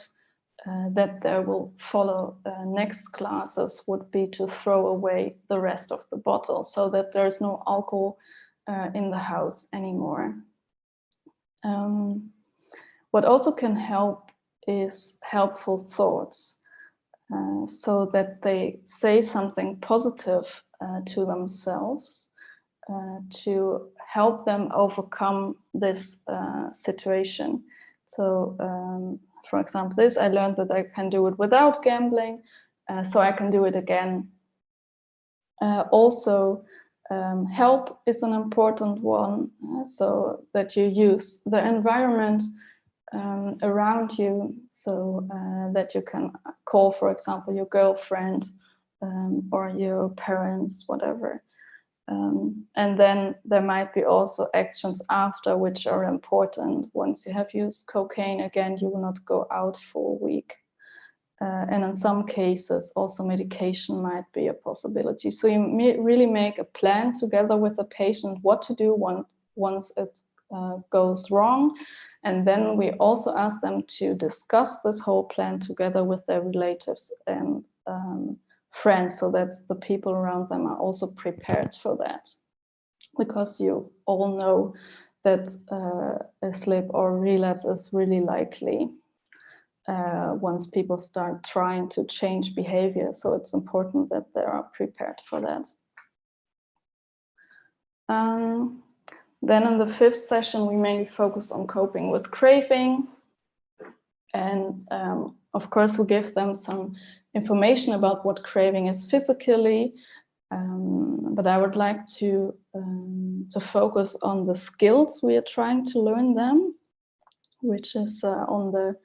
that there will follow next classes would be to throw away the rest of the bottle, so that there's no alcohol in the house anymore. What also can help is helpful thoughts, so that they say something positive to themselves, to help them overcome this situation. So for example, this, I learned that I can do it without gambling, so I can do it again. Also, help is an important one, so that you use the environment around you, so that you can call, for example, your girlfriend or your parents, whatever. And then there might be also actions after, which are important. Once you have used cocaine again, you will not go out for a week. And in some cases, also medication might be a possibility. So you really make a plan together with the patient what to do once it goes wrong. And then we also ask them to discuss this whole plan together with their relatives and friends, so that the people around them are also prepared for that. Because you all know that a slip or relapse is really likely once people start trying to change behavior. So it's important that they are prepared for that. Then in the 5th session, we mainly focus on coping with craving. And of course, we give them some information about what craving is physically. But I would like to focus on the skills we are trying to learn them, which is on the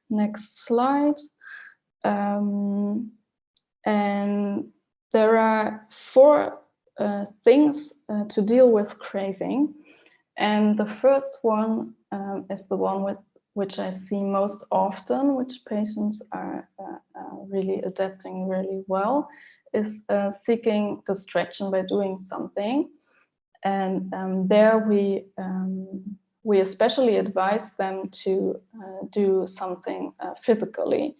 next slide. And there are 4 things to deal with craving. And the first one is the one which I see most often, which patients are really adapting really well, is seeking distraction by doing something. And there we especially advise them to do something physically.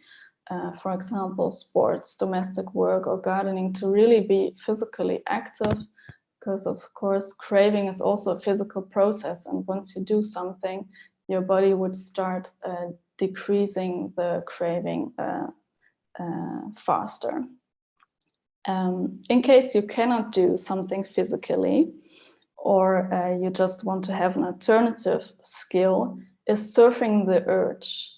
For example, sports, domestic work, or gardening, to really be physically active, because of course craving is also a physical process, and once you do something, your body would start decreasing the craving faster. In case you cannot do something physically, or you just want to have an alternative skill, is surfing the urge,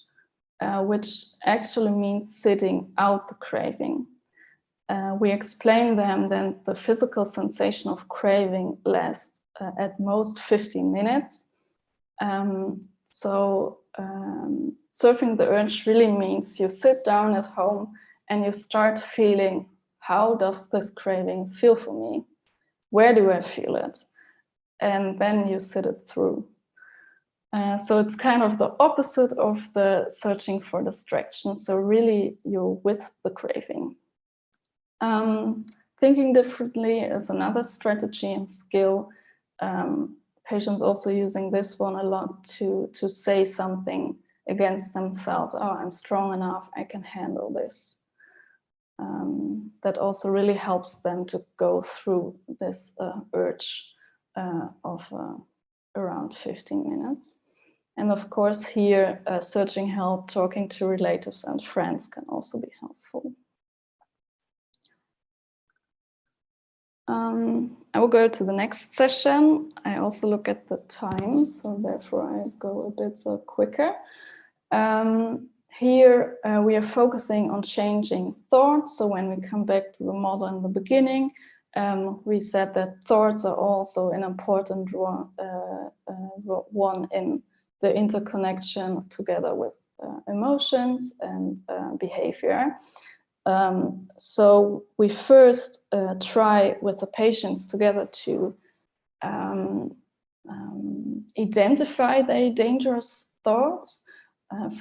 which actually means sitting out the craving. We explain them that the physical sensation of craving lasts at most 15 minutes. So surfing the urge really means you sit down at home and you start feeling, how does this craving feel for me? Where do I feel it? And then you sit it through. So it's kind of the opposite of the searching for distraction. So really you're with the craving. Thinking differently is another strategy and skill. Patients also using this one a lot to say something against themselves. Oh, I'm strong enough, I can handle this. That also really helps them to go through this urge of around 15 minutes. And of course here, searching help, talking to relatives and friends can also be helpful. I will go to the next session. I also look at the time, so therefore I go a bit quicker. Here we are focusing on changing thoughts. So when we come back to the model in the beginning, we said that thoughts are also an important one in the interconnection together with emotions and behavior. So we first try with the patients together to identify their dangerous thoughts.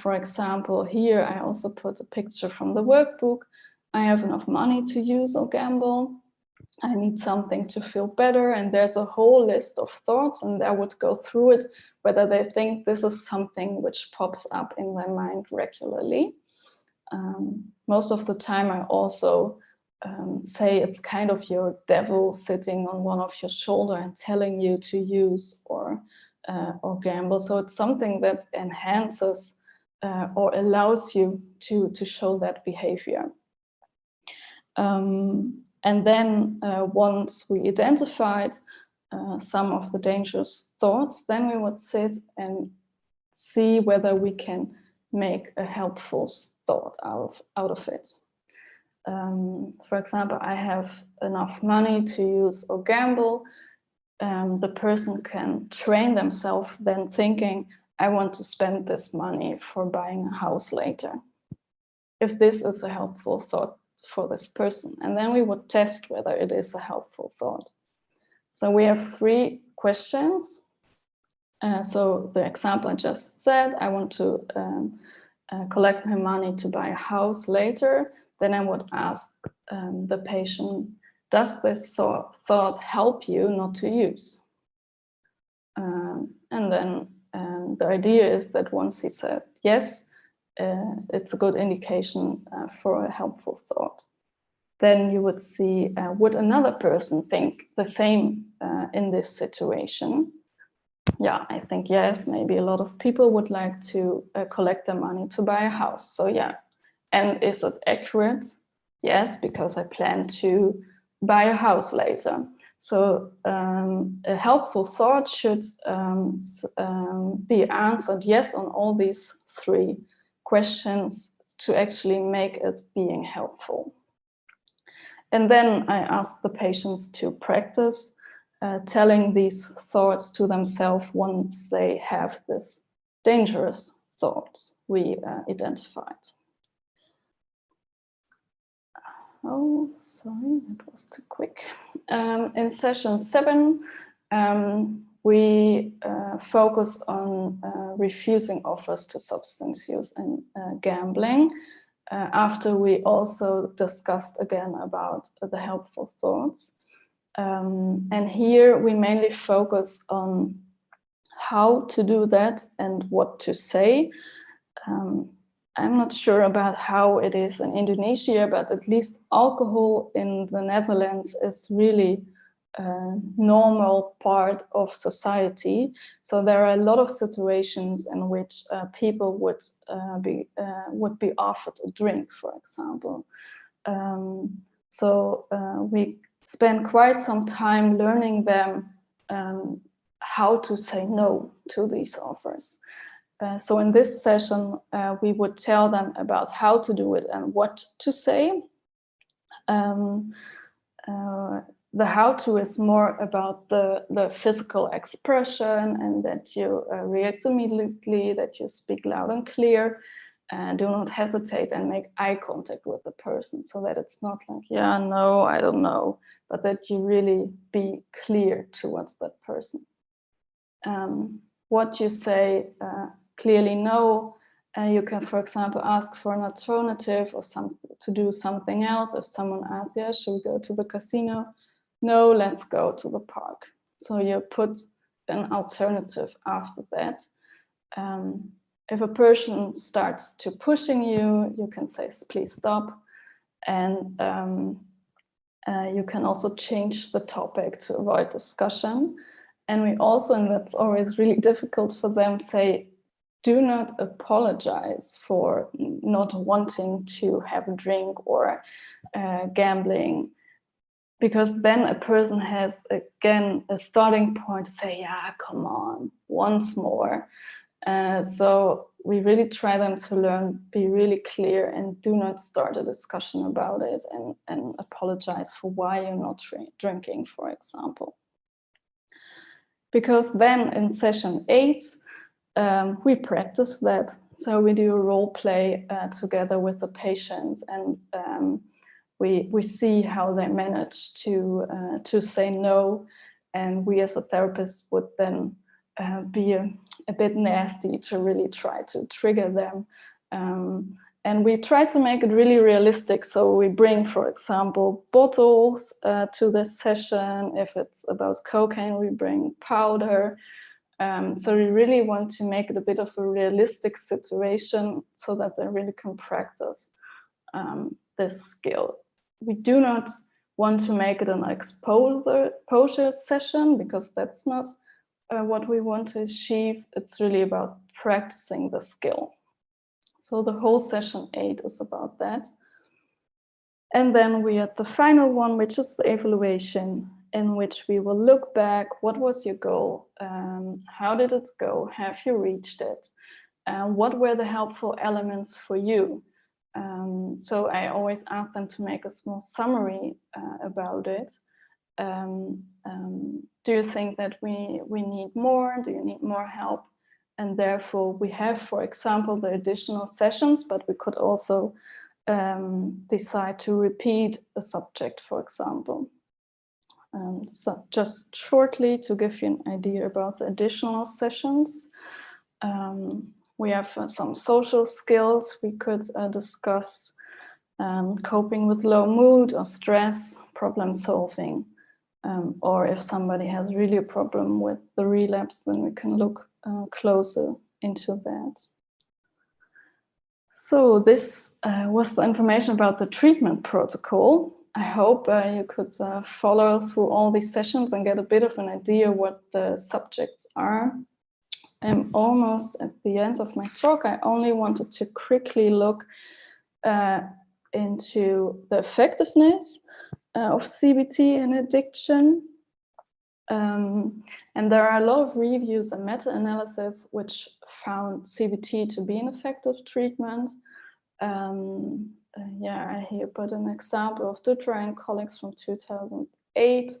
For example, here I also put a picture from the workbook. I have enough money to use or gamble. I need something to feel better. And there's a whole list of thoughts, and I would go through it, whether they think this is something which pops up in their mind regularly. Most of the time I also say it's kind of your devil sitting on one of your shoulder and telling you to use or gamble. So it's something that enhances or allows you to show that behavior. And then once we identified some of the dangerous thoughts, then we would sit and see whether we can make a helpful thought out of it. For example, I have enough money to use or gamble. The person can train themselves then thinking, I want to spend this money for buying a house later. If this is a helpful thought for this person, and then we would test whether it is a helpful thought. So we have 3 questions. So the example I just said, I want to collect my money to buy a house later. Then I would ask the patient, does this thought help you not to use? And then the idea is that once he said yes, it's a good indication for a helpful thought. Then you would see, would another person think the same in this situation? Yeah, I think yes, maybe a lot of people would like to collect their money to buy a house. So yeah, and is it accurate? Yes, because I plan to buy a house later. So a helpful thought should be answered yes on all these 3 questions to actually make it being helpful. And then I ask the patients to practice telling these thoughts to themselves once they have this dangerous thoughts we identified. Oh, sorry, that was too quick. In session 7, we focus on refusing offers to substance use and gambling. After we also discussed again about the helpful thoughts. And here we mainly focus on how to do that and what to say. I'm not sure about how it is in Indonesia, but at least alcohol in the Netherlands is really a normal part of society. So there are a lot of situations in which people would be offered a drink, for example. So we spend quite some time learning them how to say no to these offers. So in this session, we would tell them about how to do it and what to say. The how-to is more about the physical expression and that you react immediately, that you speak loud and clear, do not hesitate and make eye contact with the person so that it's not like, yeah, no, I don't know, but that you really be clear towards that person. What you say, clearly no, You can, for example, ask for an alternative or to do something else. If someone asks, yeah, should we go to the casino? No, let's go to the park. So you put an alternative after that. If a person starts to pushing you, you can say, please stop. And you can also change the topic to avoid discussion. And we also, and that's always really difficult for them, say, do not apologize for not wanting to have a drink or gambling, because then a person has, again, a starting point to say, yeah, come on, once more. So we really try them to learn, be really clear, and do not start a discussion about it and apologize for why you're not drinking, for example. Because then in session 8, we practice that. So we do a role play together with the patients, and we see how they manage to say no, and we as a therapist would then be a bit nasty to really try to trigger them. And we try to make it really realistic. So we bring, for example, bottles to this session. If it's about cocaine, we bring powder. So we really want to make it a bit of a realistic situation so that they really can practice this skill. We do not want to make it an exposure session, because that's not what we want to achieve. It's really about practicing the skill. So the whole session 8 is about that. And then we had the final one, which is the evaluation, in which we will look back. What was your goal? How did it go? Have you reached it? What were the helpful elements for you? So I always ask them to make a small summary about it. Do you think that we need more? Do you need more help? And therefore we have, for example, the additional sessions, but we could also decide to repeat a subject, for example. So just shortly to give you an idea about the additional sessions, we have some social skills we could discuss, coping with low mood or stress, problem solving, or if somebody has really a problem with the relapse, then we can look closer into that. So this was the information about the treatment protocol. I hope you could follow through all these sessions and get a bit of an idea what the subjects are. I'm almost at the end of my talk. I only wanted to quickly look into the effectiveness of CBT in addiction. And there are a lot of reviews and meta-analysis which found CBT to be an effective treatment. I here put an example of Dutra and colleagues from 2008,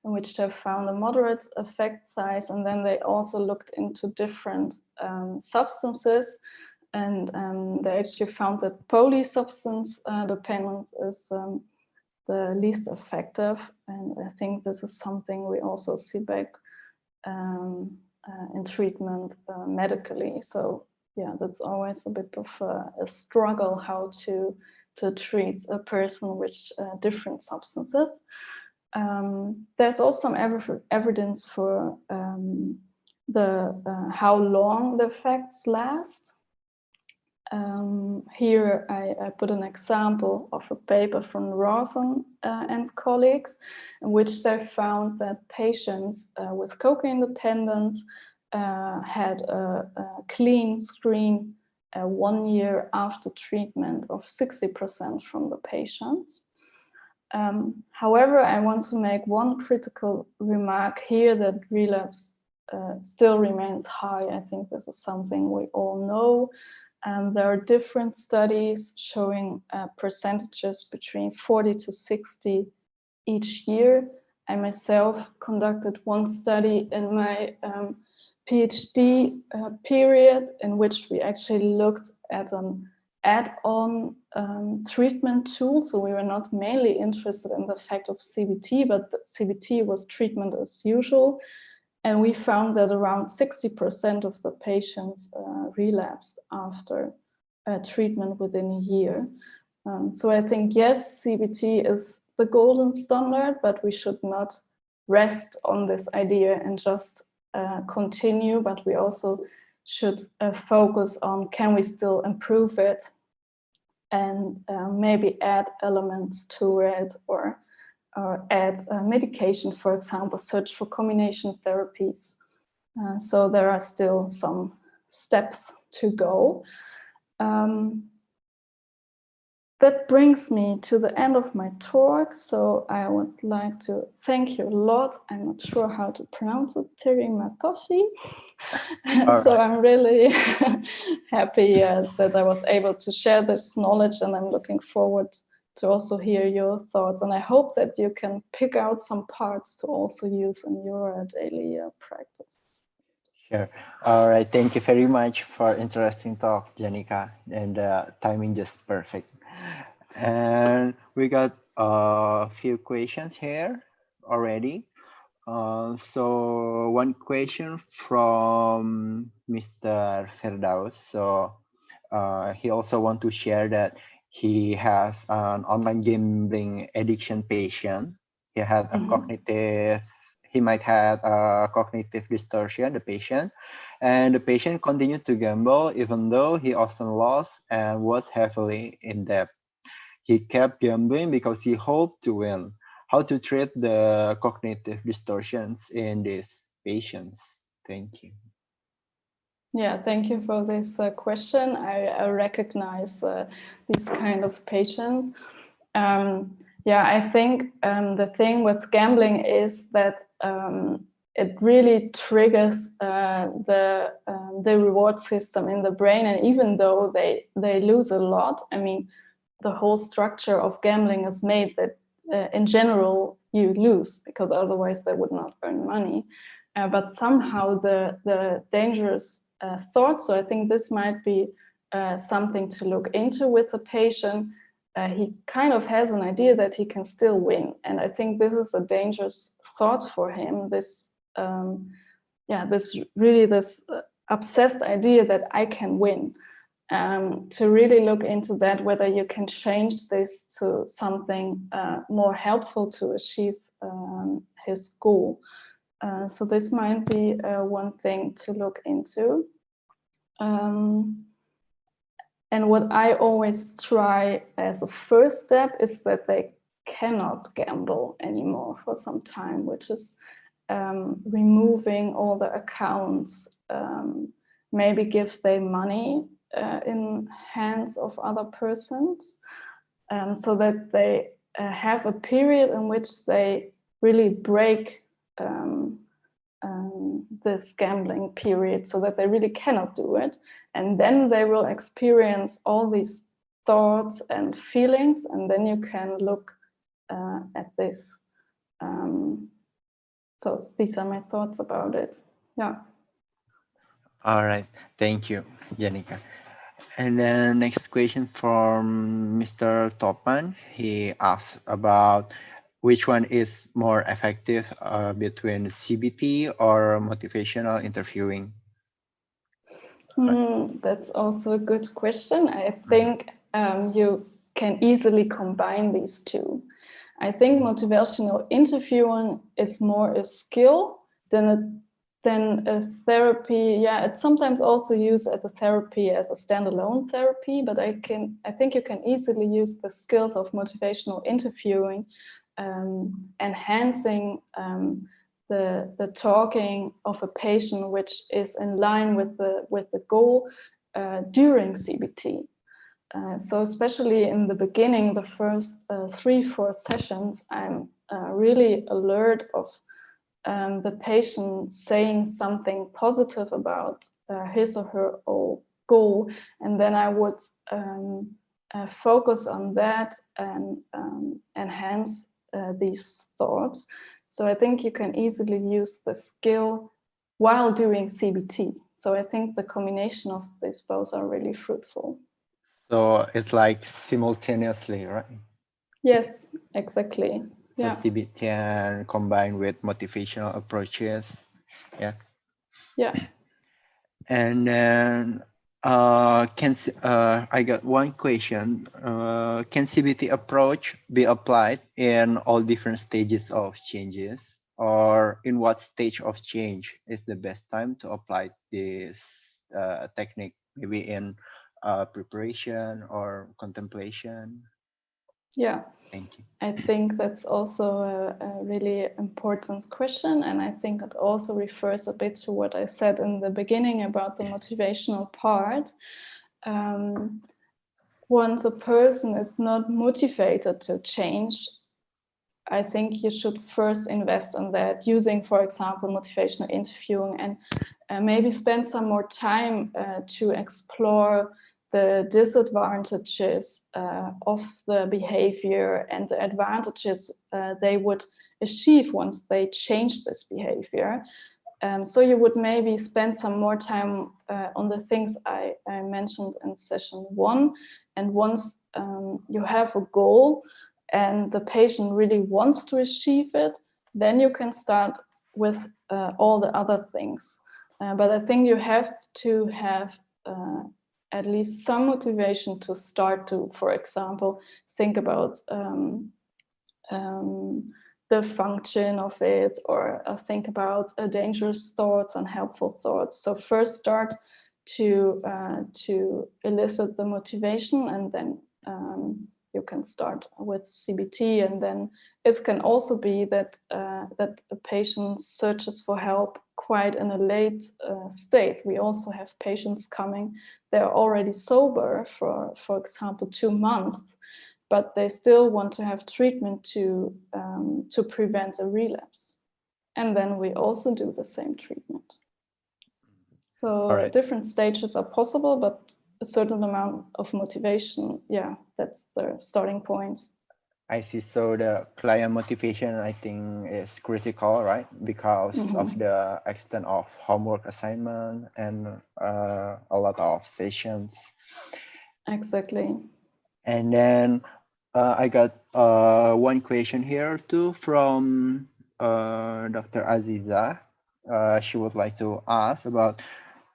in which they found a moderate effect size, and then they also looked into different substances, and they actually found that polysubstance dependence is the least effective, and I think this is something we also see back in treatment medically. So yeah, that's always a bit of a struggle how to treat a person with different substances. There's also some evidence for how long the effects last. Here I put an example of a paper from Rawson and colleagues, in which they found that patients with cocaine dependence had a clean screen 1 year after treatment of 60% from the patients. However, I want to make one critical remark here, that relapse still remains high. I think this is something we all know. There are different studies showing percentages between 40 to 60 each year. I myself conducted one study in my PhD period, in which we actually looked at an add-on treatment tool. So we were not mainly interested in the effect of CBT, but the CBT was treatment as usual. And we found that around 60% of the patients relapsed after treatment within a year. So I think, yes, CBT is the golden standard, but we should not rest on this idea and just continue, but we also should focus on, can we still improve it, and maybe add elements to it, or add medication, for example, search for combination therapies. So there are still some steps to go. That brings me to the end of my talk. So I would like to thank you a lot. I'm not sure how to pronounce it, Terimatoshi. So I'm really happy that I was able to share this knowledge, and I'm looking forward to also hear your thoughts. And I hope that you can pick out some parts to also use in your daily practice. Sure. All right. Thank you very much for interesting talk, Janika, and timing just perfect. And we got a few questions here already. So one question from Mr. Firdaus. So he also want to share that he has an online gambling addiction patient. He had a cognitive, he might have a cognitive distortion, the patient, and the patient continued to gamble even though he often lost and was heavily in debt. He kept gambling because he hoped to win. How to treat the cognitive distortions in these patients? Thank you. Yeah, thank you for this question. I recognize these kind of patients. Yeah, I think the thing with gambling is that it really triggers the reward system in the brain, and even though they lose a lot, I mean, the whole structure of gambling is made that in general you lose, because otherwise they would not earn money. But somehow the dangerous thoughts, so I think this might be something to look into with the patient. He kind of has an idea that he can still win, and I think this is a dangerous thought for him. This this obsessed idea that I can win. To really look into that, whether you can change this to something more helpful to achieve his goal. So this might be one thing to look into. And what I always try as a first step is that they cannot gamble anymore for some time, which is removing all the accounts, maybe give them money in hands of other persons, so that they have a period in which they really break this gambling period, so that they really cannot do it, and then they will experience all these thoughts and feelings, and then you can look at this. So these are my thoughts about it. Yeah. All right, thank you, Janika. And then next question from Mr. Topan. He asks about which one is more effective between CBT or motivational interviewing? That's also a good question. I think you can easily combine these two. I think motivational interviewing is more a skill than a therapy. Yeah, it's sometimes also used as a therapy, as a standalone therapy, but I think you can easily use the skills of motivational interviewing, enhancing the talking of a patient, which is in line with the goal during CBT. So especially in the beginning, the first 3-4 sessions, I'm really alert of the patient saying something positive about his or her goal, and then I would focus on that and enhance these thoughts. So I think you can easily use the skill while doing CBT. So I think the combination of these both are really fruitful. So it's like simultaneously, right? Yes, exactly. So yeah. CBT can combine with motivational approaches. Yeah. Yeah. And then I got one question. Can CBT approach be applied in all different stages of changes, or in what stage of change is the best time to apply this technique? Maybe in preparation or contemplation. Yeah. Thank you. I think that's also a really important question, and I think it also refers a bit to what I said in the beginning about the motivational part. Once a person is not motivated to change, I think you should first invest in that, using, for example, motivational interviewing, and maybe spend some more time to explore the disadvantages of the behavior and the advantages they would achieve once they change this behavior. So you would maybe spend some more time on the things I mentioned in session 1. And once you have a goal and the patient really wants to achieve it, then you can start with all the other things. But I think you have to have at least some motivation to start to, for example, think about the function of it, or think about dangerous thoughts and helpful thoughts. So first start to elicit the motivation, and then you can start with CBT. And then it can also be that that a patient searches for help quite in a late state. We also have patients coming, they're already sober for example 2 months, but they still want to have treatment to prevent a relapse. And then we also do the same treatment. So different stages are possible, but a certain amount of motivation, yeah, that's the starting point. I see. So the client motivation, I think, is critical, right? Because of the extent of homework assignment and a lot of sessions. Exactly. And then I got one question here too from Dr. Aziza. She would like to ask about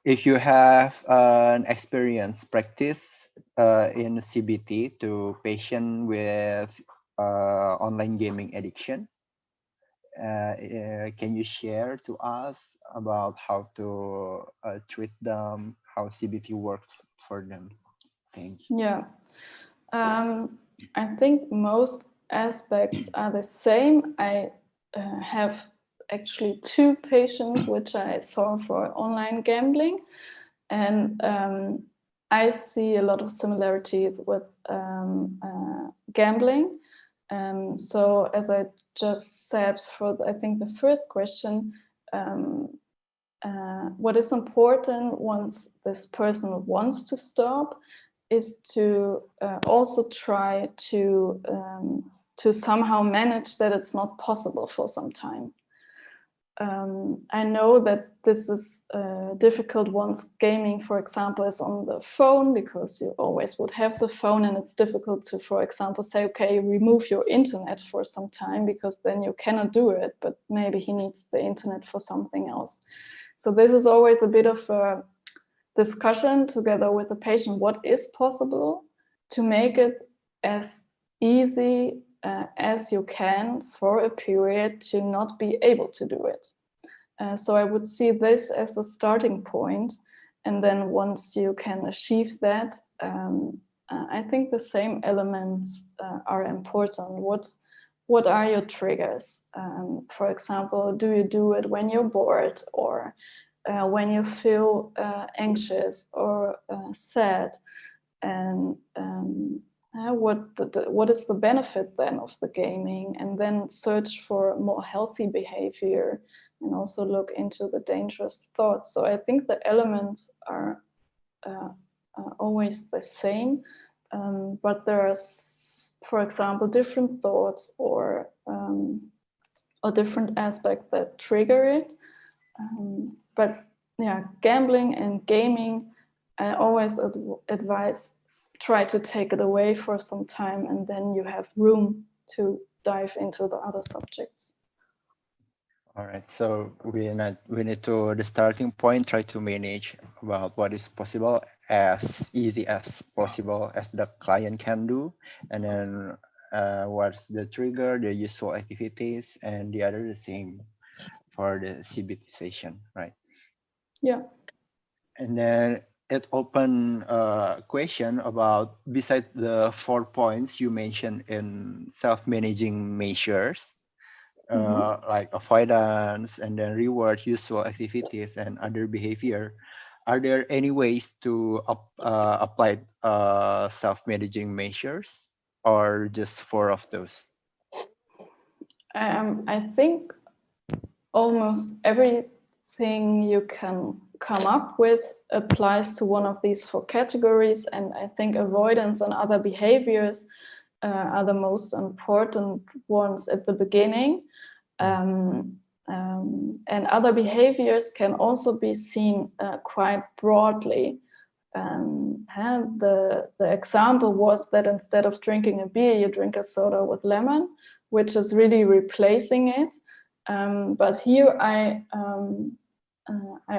if you have an experience practice in CBT to patient with online gaming addiction. Can you share to us about how to treat them, how CBT works for them? Thank you. Yeah. I think most aspects are the same. I have actually 2 patients which I saw for online gambling, and I see a lot of similarity with gambling. So as I just said, for I think the first question, what is important once this person wants to stop is to also try to somehow manage that it's not possible for some time. I know that this is difficult once gaming, for example, is on the phone, because you always would have the phone, and it's difficult to, for example, say, okay, remove your internet for some time, because then you cannot do it, but maybe he needs the internet for something else. So this is always a bit of a discussion together with the patient, what is possible, to make it as easy as you can for a period to not be able to do it. So I would see this as a starting point, and then once you can achieve that, I think the same elements are important. What are your triggers? For example, do you do it when you're bored, or when you feel anxious or sad? And what is the benefit then of the gaming? And then search for more healthy behavior, and also look into the dangerous thoughts. So I think the elements are always the same, but there are, for example, different thoughts or different aspects that trigger it. But yeah, gambling and gaming, I always advise, try to take it away for some time, and then you have room to dive into the other subjects. All right, so we need to the starting point try to manage about what is possible as easy as possible as the client can do, and then what's the trigger, the usual activities, and the other the same for the CBT session, right? Yeah. And then it open a question about besides the 4 points you mentioned in self-managing measures. Like avoidance and then reward usual activities and other behavior, are there any ways to apply self-managing measures or just 4 of those? I think almost everything you can come up with applies to one of these 4 categories, and I think avoidance and other behaviors are the most important ones at the beginning. And other behaviors can also be seen quite broadly. The example was that instead of drinking a beer, you drink a soda with lemon, which is really replacing it. But here I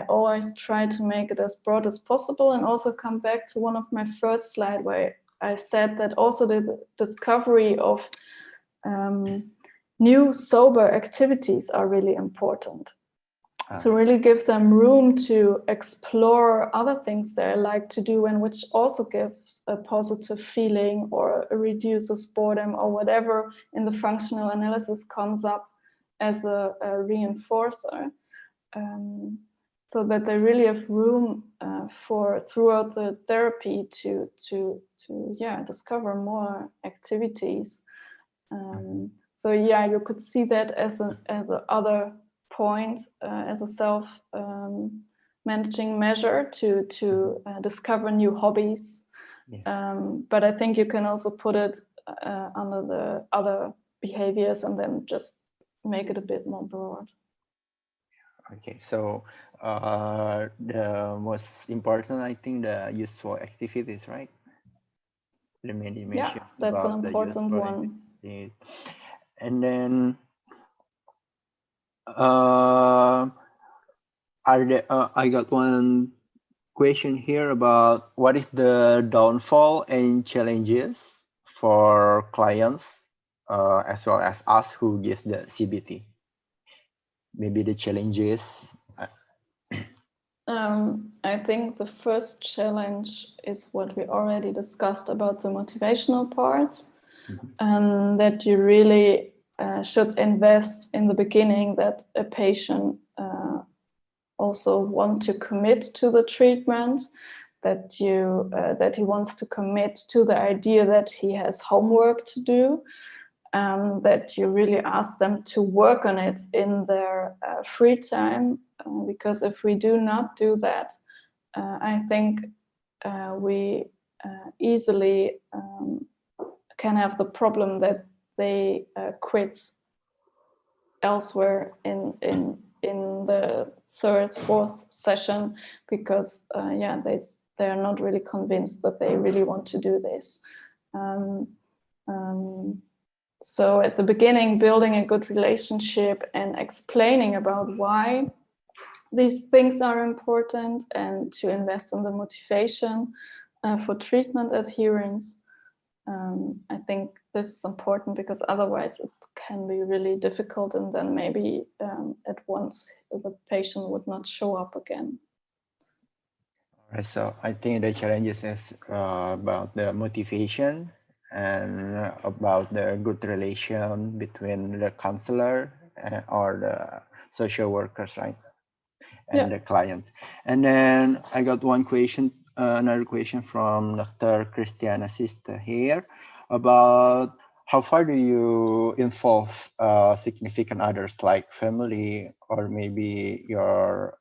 always try to make it as broad as possible, and also come back to one of my first slides where I said that also the discovery of new sober activities are really important. So really give them room to explore other things they like to do, and which also gives a positive feeling or reduces boredom or whatever in the functional analysis comes up as a reinforcer, so that they really have room for throughout the therapy to discover more activities. So yeah, you could see that as a other point, as a self managing measure to discover new hobbies. But I think you can also put it under the other behaviors and then just make it a bit more broad. Okay, so the most important, I think, the useful activities, right? The mediation. Yeah, that's an important one. And then I got one question here about what is the downfall and challenges for clients as well as us who give the CBT. Maybe the challenges. I think the first challenge is what we already discussed about the motivational part, that you really should invest in the beginning, that a patient also want to commit to the treatment, that he wants to commit to the idea that he has homework to do, that you really ask them to work on it in their free time, because if we do not do that, I think we easily can have the problem that they quit elsewhere in the 3rd, 4th session, because they are not really convinced that they really want to do this. So at the beginning, building a good relationship and explaining about why these things are important, and to invest in the motivation for treatment adherence. I think this is important, because otherwise it can be really difficult, and then maybe at once the patient would not show up again. All right, so I think the challenges is about the motivation and about the good relation between the counselor or the social workers, right? And the client. And then I got one question, another question from Dr. Christiana Sister here about how far do you involve significant others like family or maybe your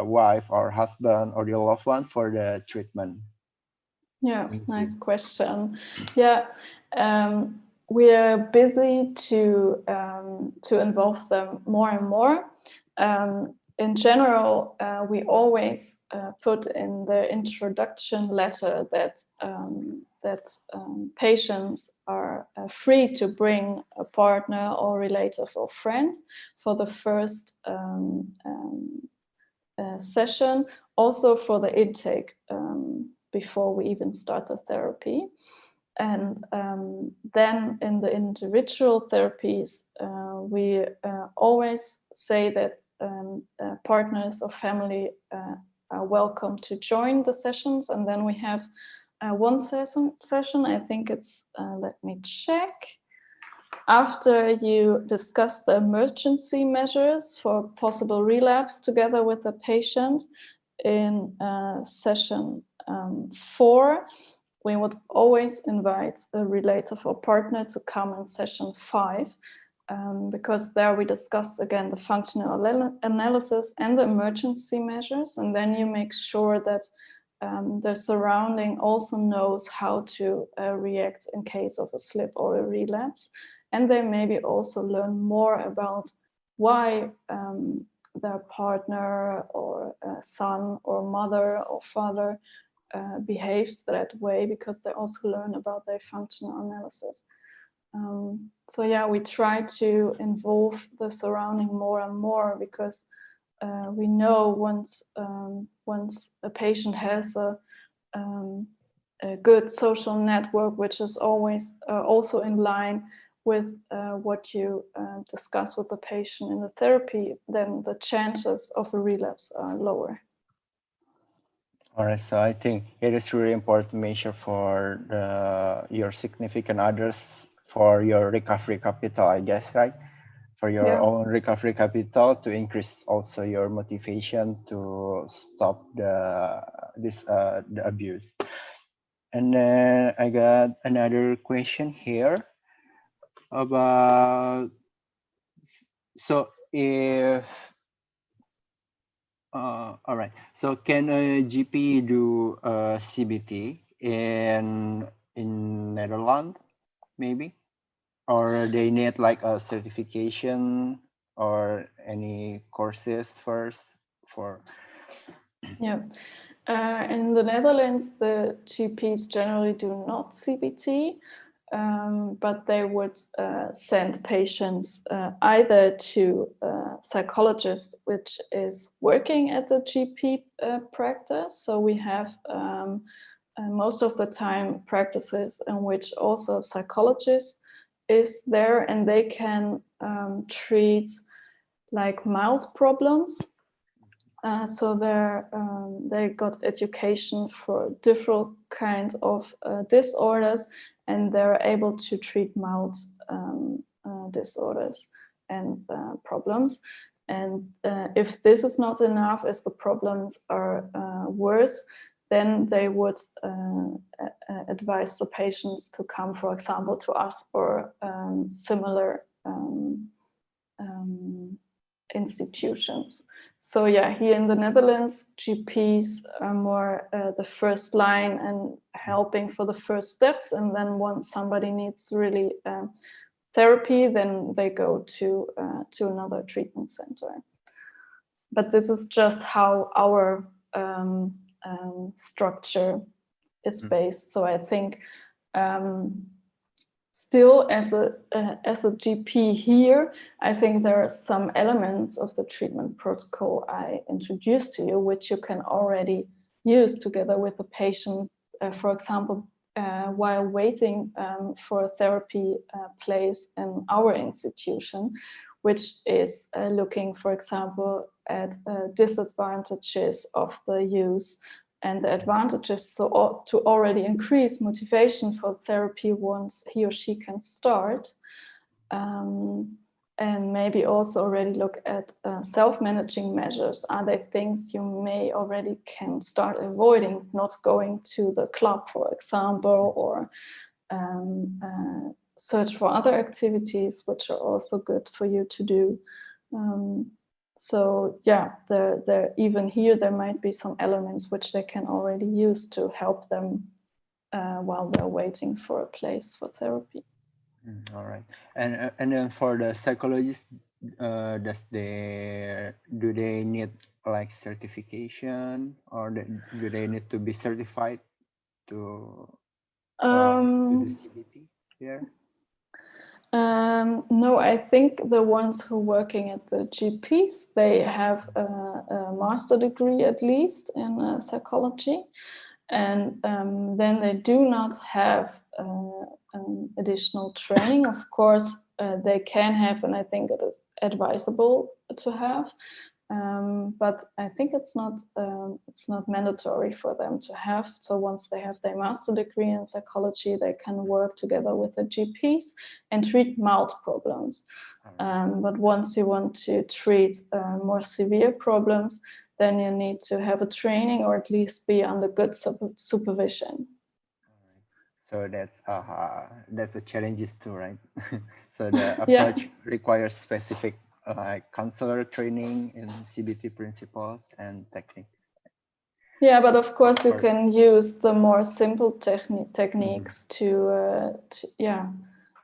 wife or husband or your loved one for the treatment? Yeah, nice question. Yeah, we are busy to involve them more and more. in general, we always put in the introduction letter that patients are free to bring a partner or relative or friend for the first session, also for the intake before we even start the therapy. And then in the individual therapies, we always say that partners or family are welcome to join the sessions. And then we have one session, I think it's, let me check. After you discuss the emergency measures for possible relapse together with the patient in session 4, we would always invite a relative or partner to come in session 5, because there we discuss again the functional analysis and the emergency measures, and then you make sure that the surrounding also knows how to react in case of a slip or a relapse. And they maybe also learn more about why their partner or son or mother or father behaves that way, because they also learn about their functional analysis. So yeah, we try to involve the surrounding more and more, because we know once a patient has a good social network, which is always also in line with what you discuss with the patient in the therapy, then the chances of a relapse are lower. All right, so I think it is really important measure for your significant others for your recovery capital, I guess, right? For your own recovery capital, to increase also your motivation to stop the abuse. And then I got another question here about, so if all right, so can a GP do CBT in Netherlands maybe, or they need like a certification or any courses first for? Yeah. In the Netherlands, the GPs generally do not CBT, but they would send patients either to a psychologist, which is working at the GP practice. So we have most of the time practices in which also a psychologist is there, and they can treat like mild problems. So they got education for different kinds of disorders, and they're able to treat mild disorders and problems. And if this is not enough, as the problems are worse, then they would advise the patients to come, for example, to us or similar institutions. So yeah, here in the Netherlands, GPs are more the first line and helping for the first steps. And then once somebody needs really therapy, then they go to another treatment center. But this is just how our structure is based. So I think still, as a GP here, I think there are some elements of the treatment protocol I introduced to you, which you can already use together with the patient, for example, while waiting for a therapy place in our institution, which is looking, for example, at disadvantages of the use and the advantages, so to already increase motivation for therapy once he or she can start. And maybe also already look at self-managing measures. Are there things you may already can start avoiding, not going to the club, for example, or search for other activities which are also good for you to do. So yeah, even here there might be some elements which they can already use to help them while they're waiting for a place for therapy. All right, and then for the psychologist, do they need like certification, or do they need to be certified to do CBT here? No, I think the ones who are working at the GPs, they have a master degree at least in psychology, and then they do not have additional training. Of course, they can have, and I think it is advisable to have. But I think it's not mandatory for them to have. So once they have their master degree in psychology, they can work together with the GPs and treat mild problems. But once you want to treat more severe problems, then you need to have a training or at least be under good supervision. So that's a challenges too, right? So the approach requires specific counselor training in CBT principles and techniques. Yeah, but of course you can use the more simple techniques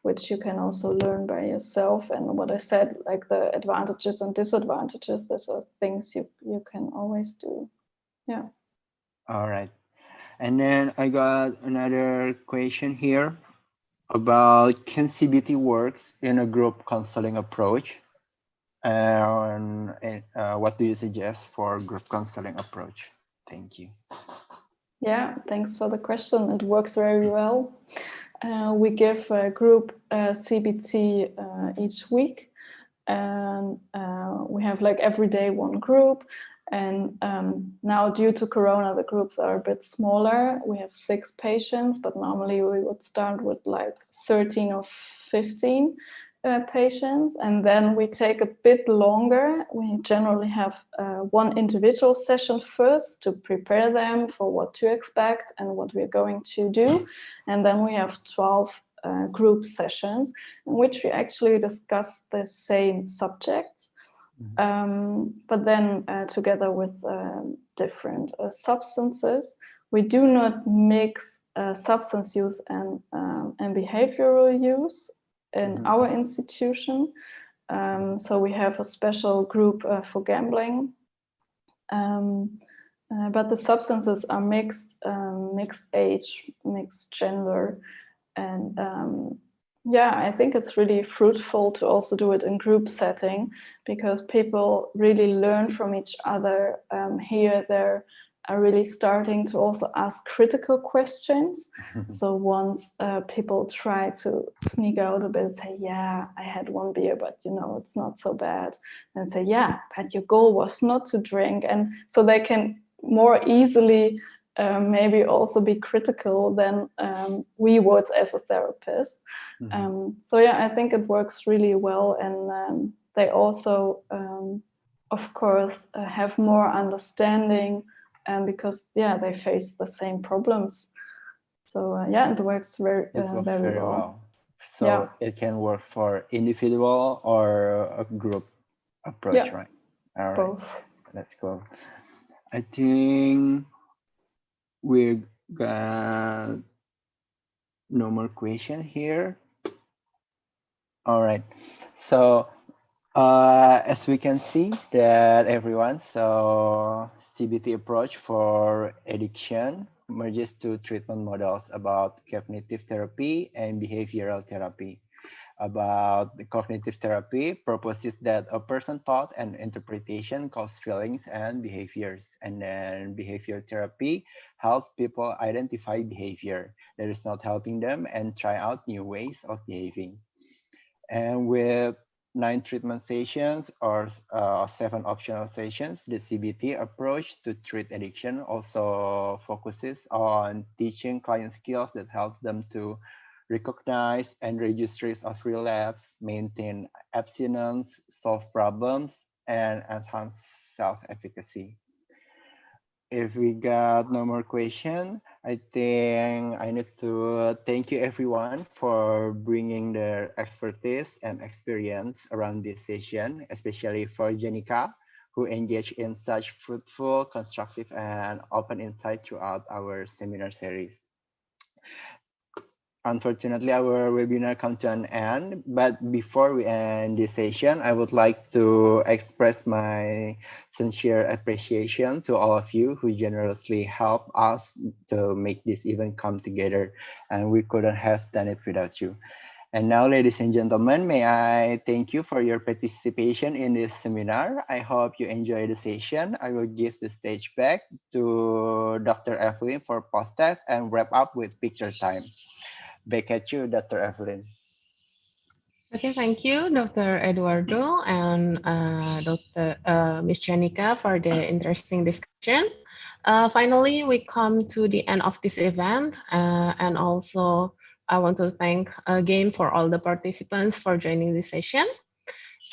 which you can also learn by yourself. And what I said, like the advantages and disadvantages, those are things you can always do. Yeah. All right. And then I got another question here about, can CBT works in a group counseling approach? And what do you suggest for group counseling approach? Thank you. Yeah, thanks for the question. It works very well. We give a group CBT each week, and we have like every day one group. And now due to Corona, the groups are a bit smaller. We have 6 patients, but normally we would start with like 13 or 15 patients, and then we take a bit longer. We generally have one individual session first to prepare them for what to expect and what we're going to do, and then we have 12 group sessions in which we actually discuss the same subjects, but then together with different substances. We do not mix substance use and behavioral use in our institution. So we have a special group for gambling. But the substances are mixed age, mixed gender. And I think it's really fruitful to also do it in group setting, because people really learn from each other. Here they're really starting to also ask critical questions. So once people try to sneak out a bit and say, yeah, I had 1 beer, but it's not so bad. And say, yeah, but your goal was not to drink. And so they can more easily maybe also be critical than we would as a therapist. I think it works really well. And they also, of course, have more understanding, because they face the same problems. So it works very well. So it can work for individual or a group approach, right? All right, both. Let's go. I think we got no more question here. All right, so as we can see that everyone, so CBT approach for addiction merges 2 treatment models about cognitive therapy and behavioral therapy. About the cognitive therapy proposes that a person thought and interpretation cause feelings and behaviors, and then behavior therapy helps people identify behavior that is not helping them and try out new ways of behaving. And with 9 treatment sessions or 7 optional sessions, the CBT approach to treat addiction also focuses on teaching client skills that help them to recognize and reduce risk of relapse, maintain abstinence, solve problems, and enhance self-efficacy. If we got no more question, I think I need to thank you everyone for bringing their expertise and experience around this session, especially for Janika, who engaged in such fruitful, constructive, and open insight throughout our seminar series. Unfortunately, our webinar comes to an end, but before we end this session, I would like to express my sincere appreciation to all of you who generously help us to make this event come together, and we couldn't have done it without you. And now, ladies and gentlemen, may I thank you for your participation in this seminar. I hope you enjoy the session. I will give the stage back to Dr. Evelyn for post-test and wrap up with picture time. Back at you, Dr. Evelyn. Okay, thank you, Dr. Eduardo and Miss Janika for the interesting discussion. Finally, we come to the end of this event, and also I want to thank again for all the participants for joining this session.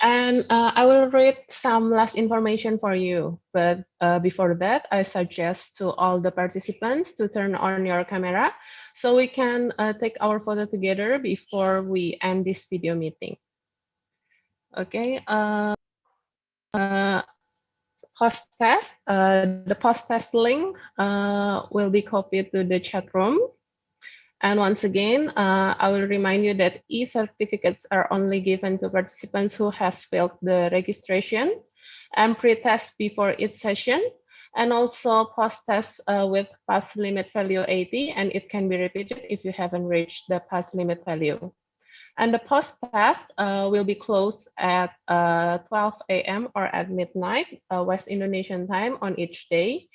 And I will read some last information for you. But before that, I suggest to all the participants to turn on your camera so we can take our photo together before we end this video meeting. Okay. The post test link will be copied to the chat room. And once again, I will remind you that e-certificates are only given to participants who has filled the registration and pre-test before each session, and also post-test with pass limit value 80, and it can be repeated if you haven't reached the pass limit value. And the post-test will be closed at 12 a.m. or at midnight, West Indonesian time on each day.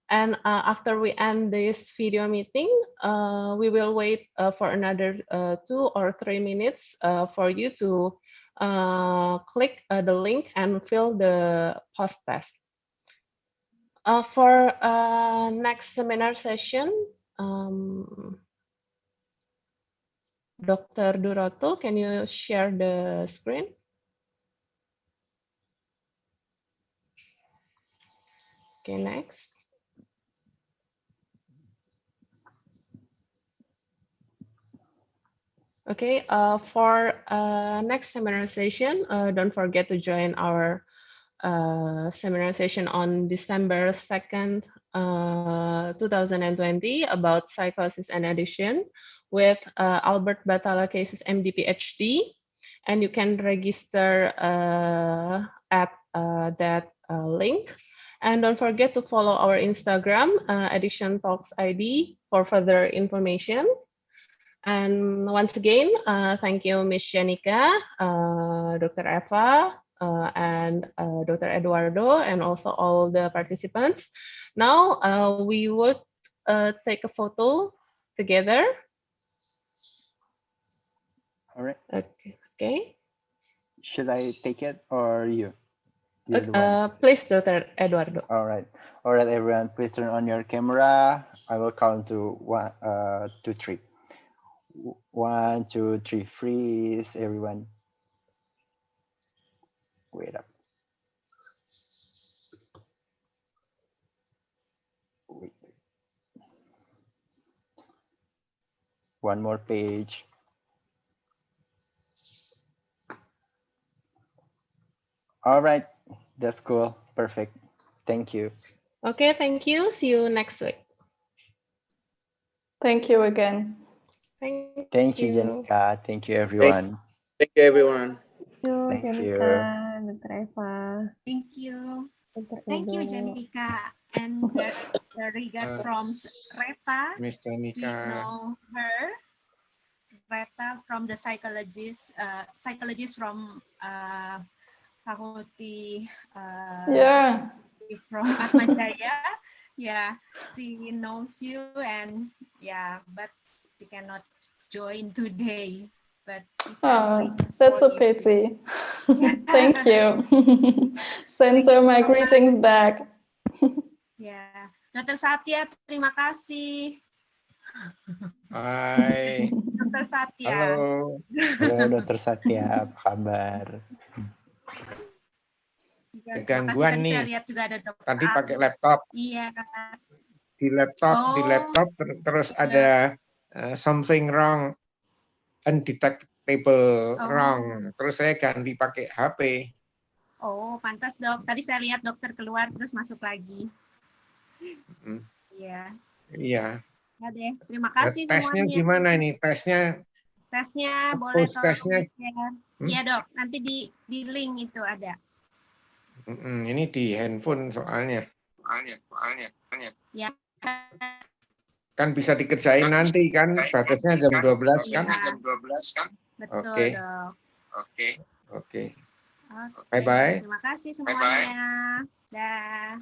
And after we end this video meeting, we will wait for another 2 or 3 minutes for you to click the link and fill the post test. For next seminar session, Dr. Duroto, can you share the screen? Okay, next. Okay, for next seminar session, don't forget to join our seminar session on December 2nd, 2020 about psychosis and addiction with Albert Batala Cases MD PhD. And you can register at that link. And don't forget to follow our Instagram, Addiction Talks ID, for further information. And once again, thank you, Ms. Janika, Dr. Eva, and Dr. Eduardo, and also all the participants. Now we would take a photo together. All right. Okay. Should I take it or you? Please, Dr. Eduardo. All right. All right, everyone, please turn on your camera. I will count to 1, 2, 3. 1, 2, 3, freeze, everyone. Wait up. Wait. One more page. All right, that's cool. Perfect. Thank you. Okay, thank you. See you next week. Thank you again. Thank you, Janika. Thank you, everyone. Thank you, everyone. Thank you. Dr. Eva. Thank you. Dr. Thank you, Edo. Janika. And there is a regard from Reta. Miss We Janika. know her. Reta from the psychologist from faculty Yeah. from Atmajaya. Yeah, she knows you, and yeah, but she cannot join today. But that's a pity. Thank you. Send her my greetings back. Ya, Dr. Satya, terima kasih. Hai. Dr. Satya. Halo. Halo, Dr. Satya. Apa kabar? Gangguan nih. Saya lihat juga ada dokter. Tadi pakai laptop. Iya. Di laptop terus ada something wrong, undetectable wrong. Terus saya ganti pakai HP. Oh, pantas dok. Tadi saya lihat dokter keluar terus masuk lagi. Iya. Iya. Ya deh, terima kasih Tesnya semuanya. gimana ini? Tesnya Boleh post tolong tesnya. di-share. Iya dok, nanti di link itu ada. Ini di handphone soalnya. Ya. Kan bisa dikerjain nanti kan, batasnya jam 12 kan? Betul dok. Oke. Bye-bye. Terima kasih semuanya. Dah.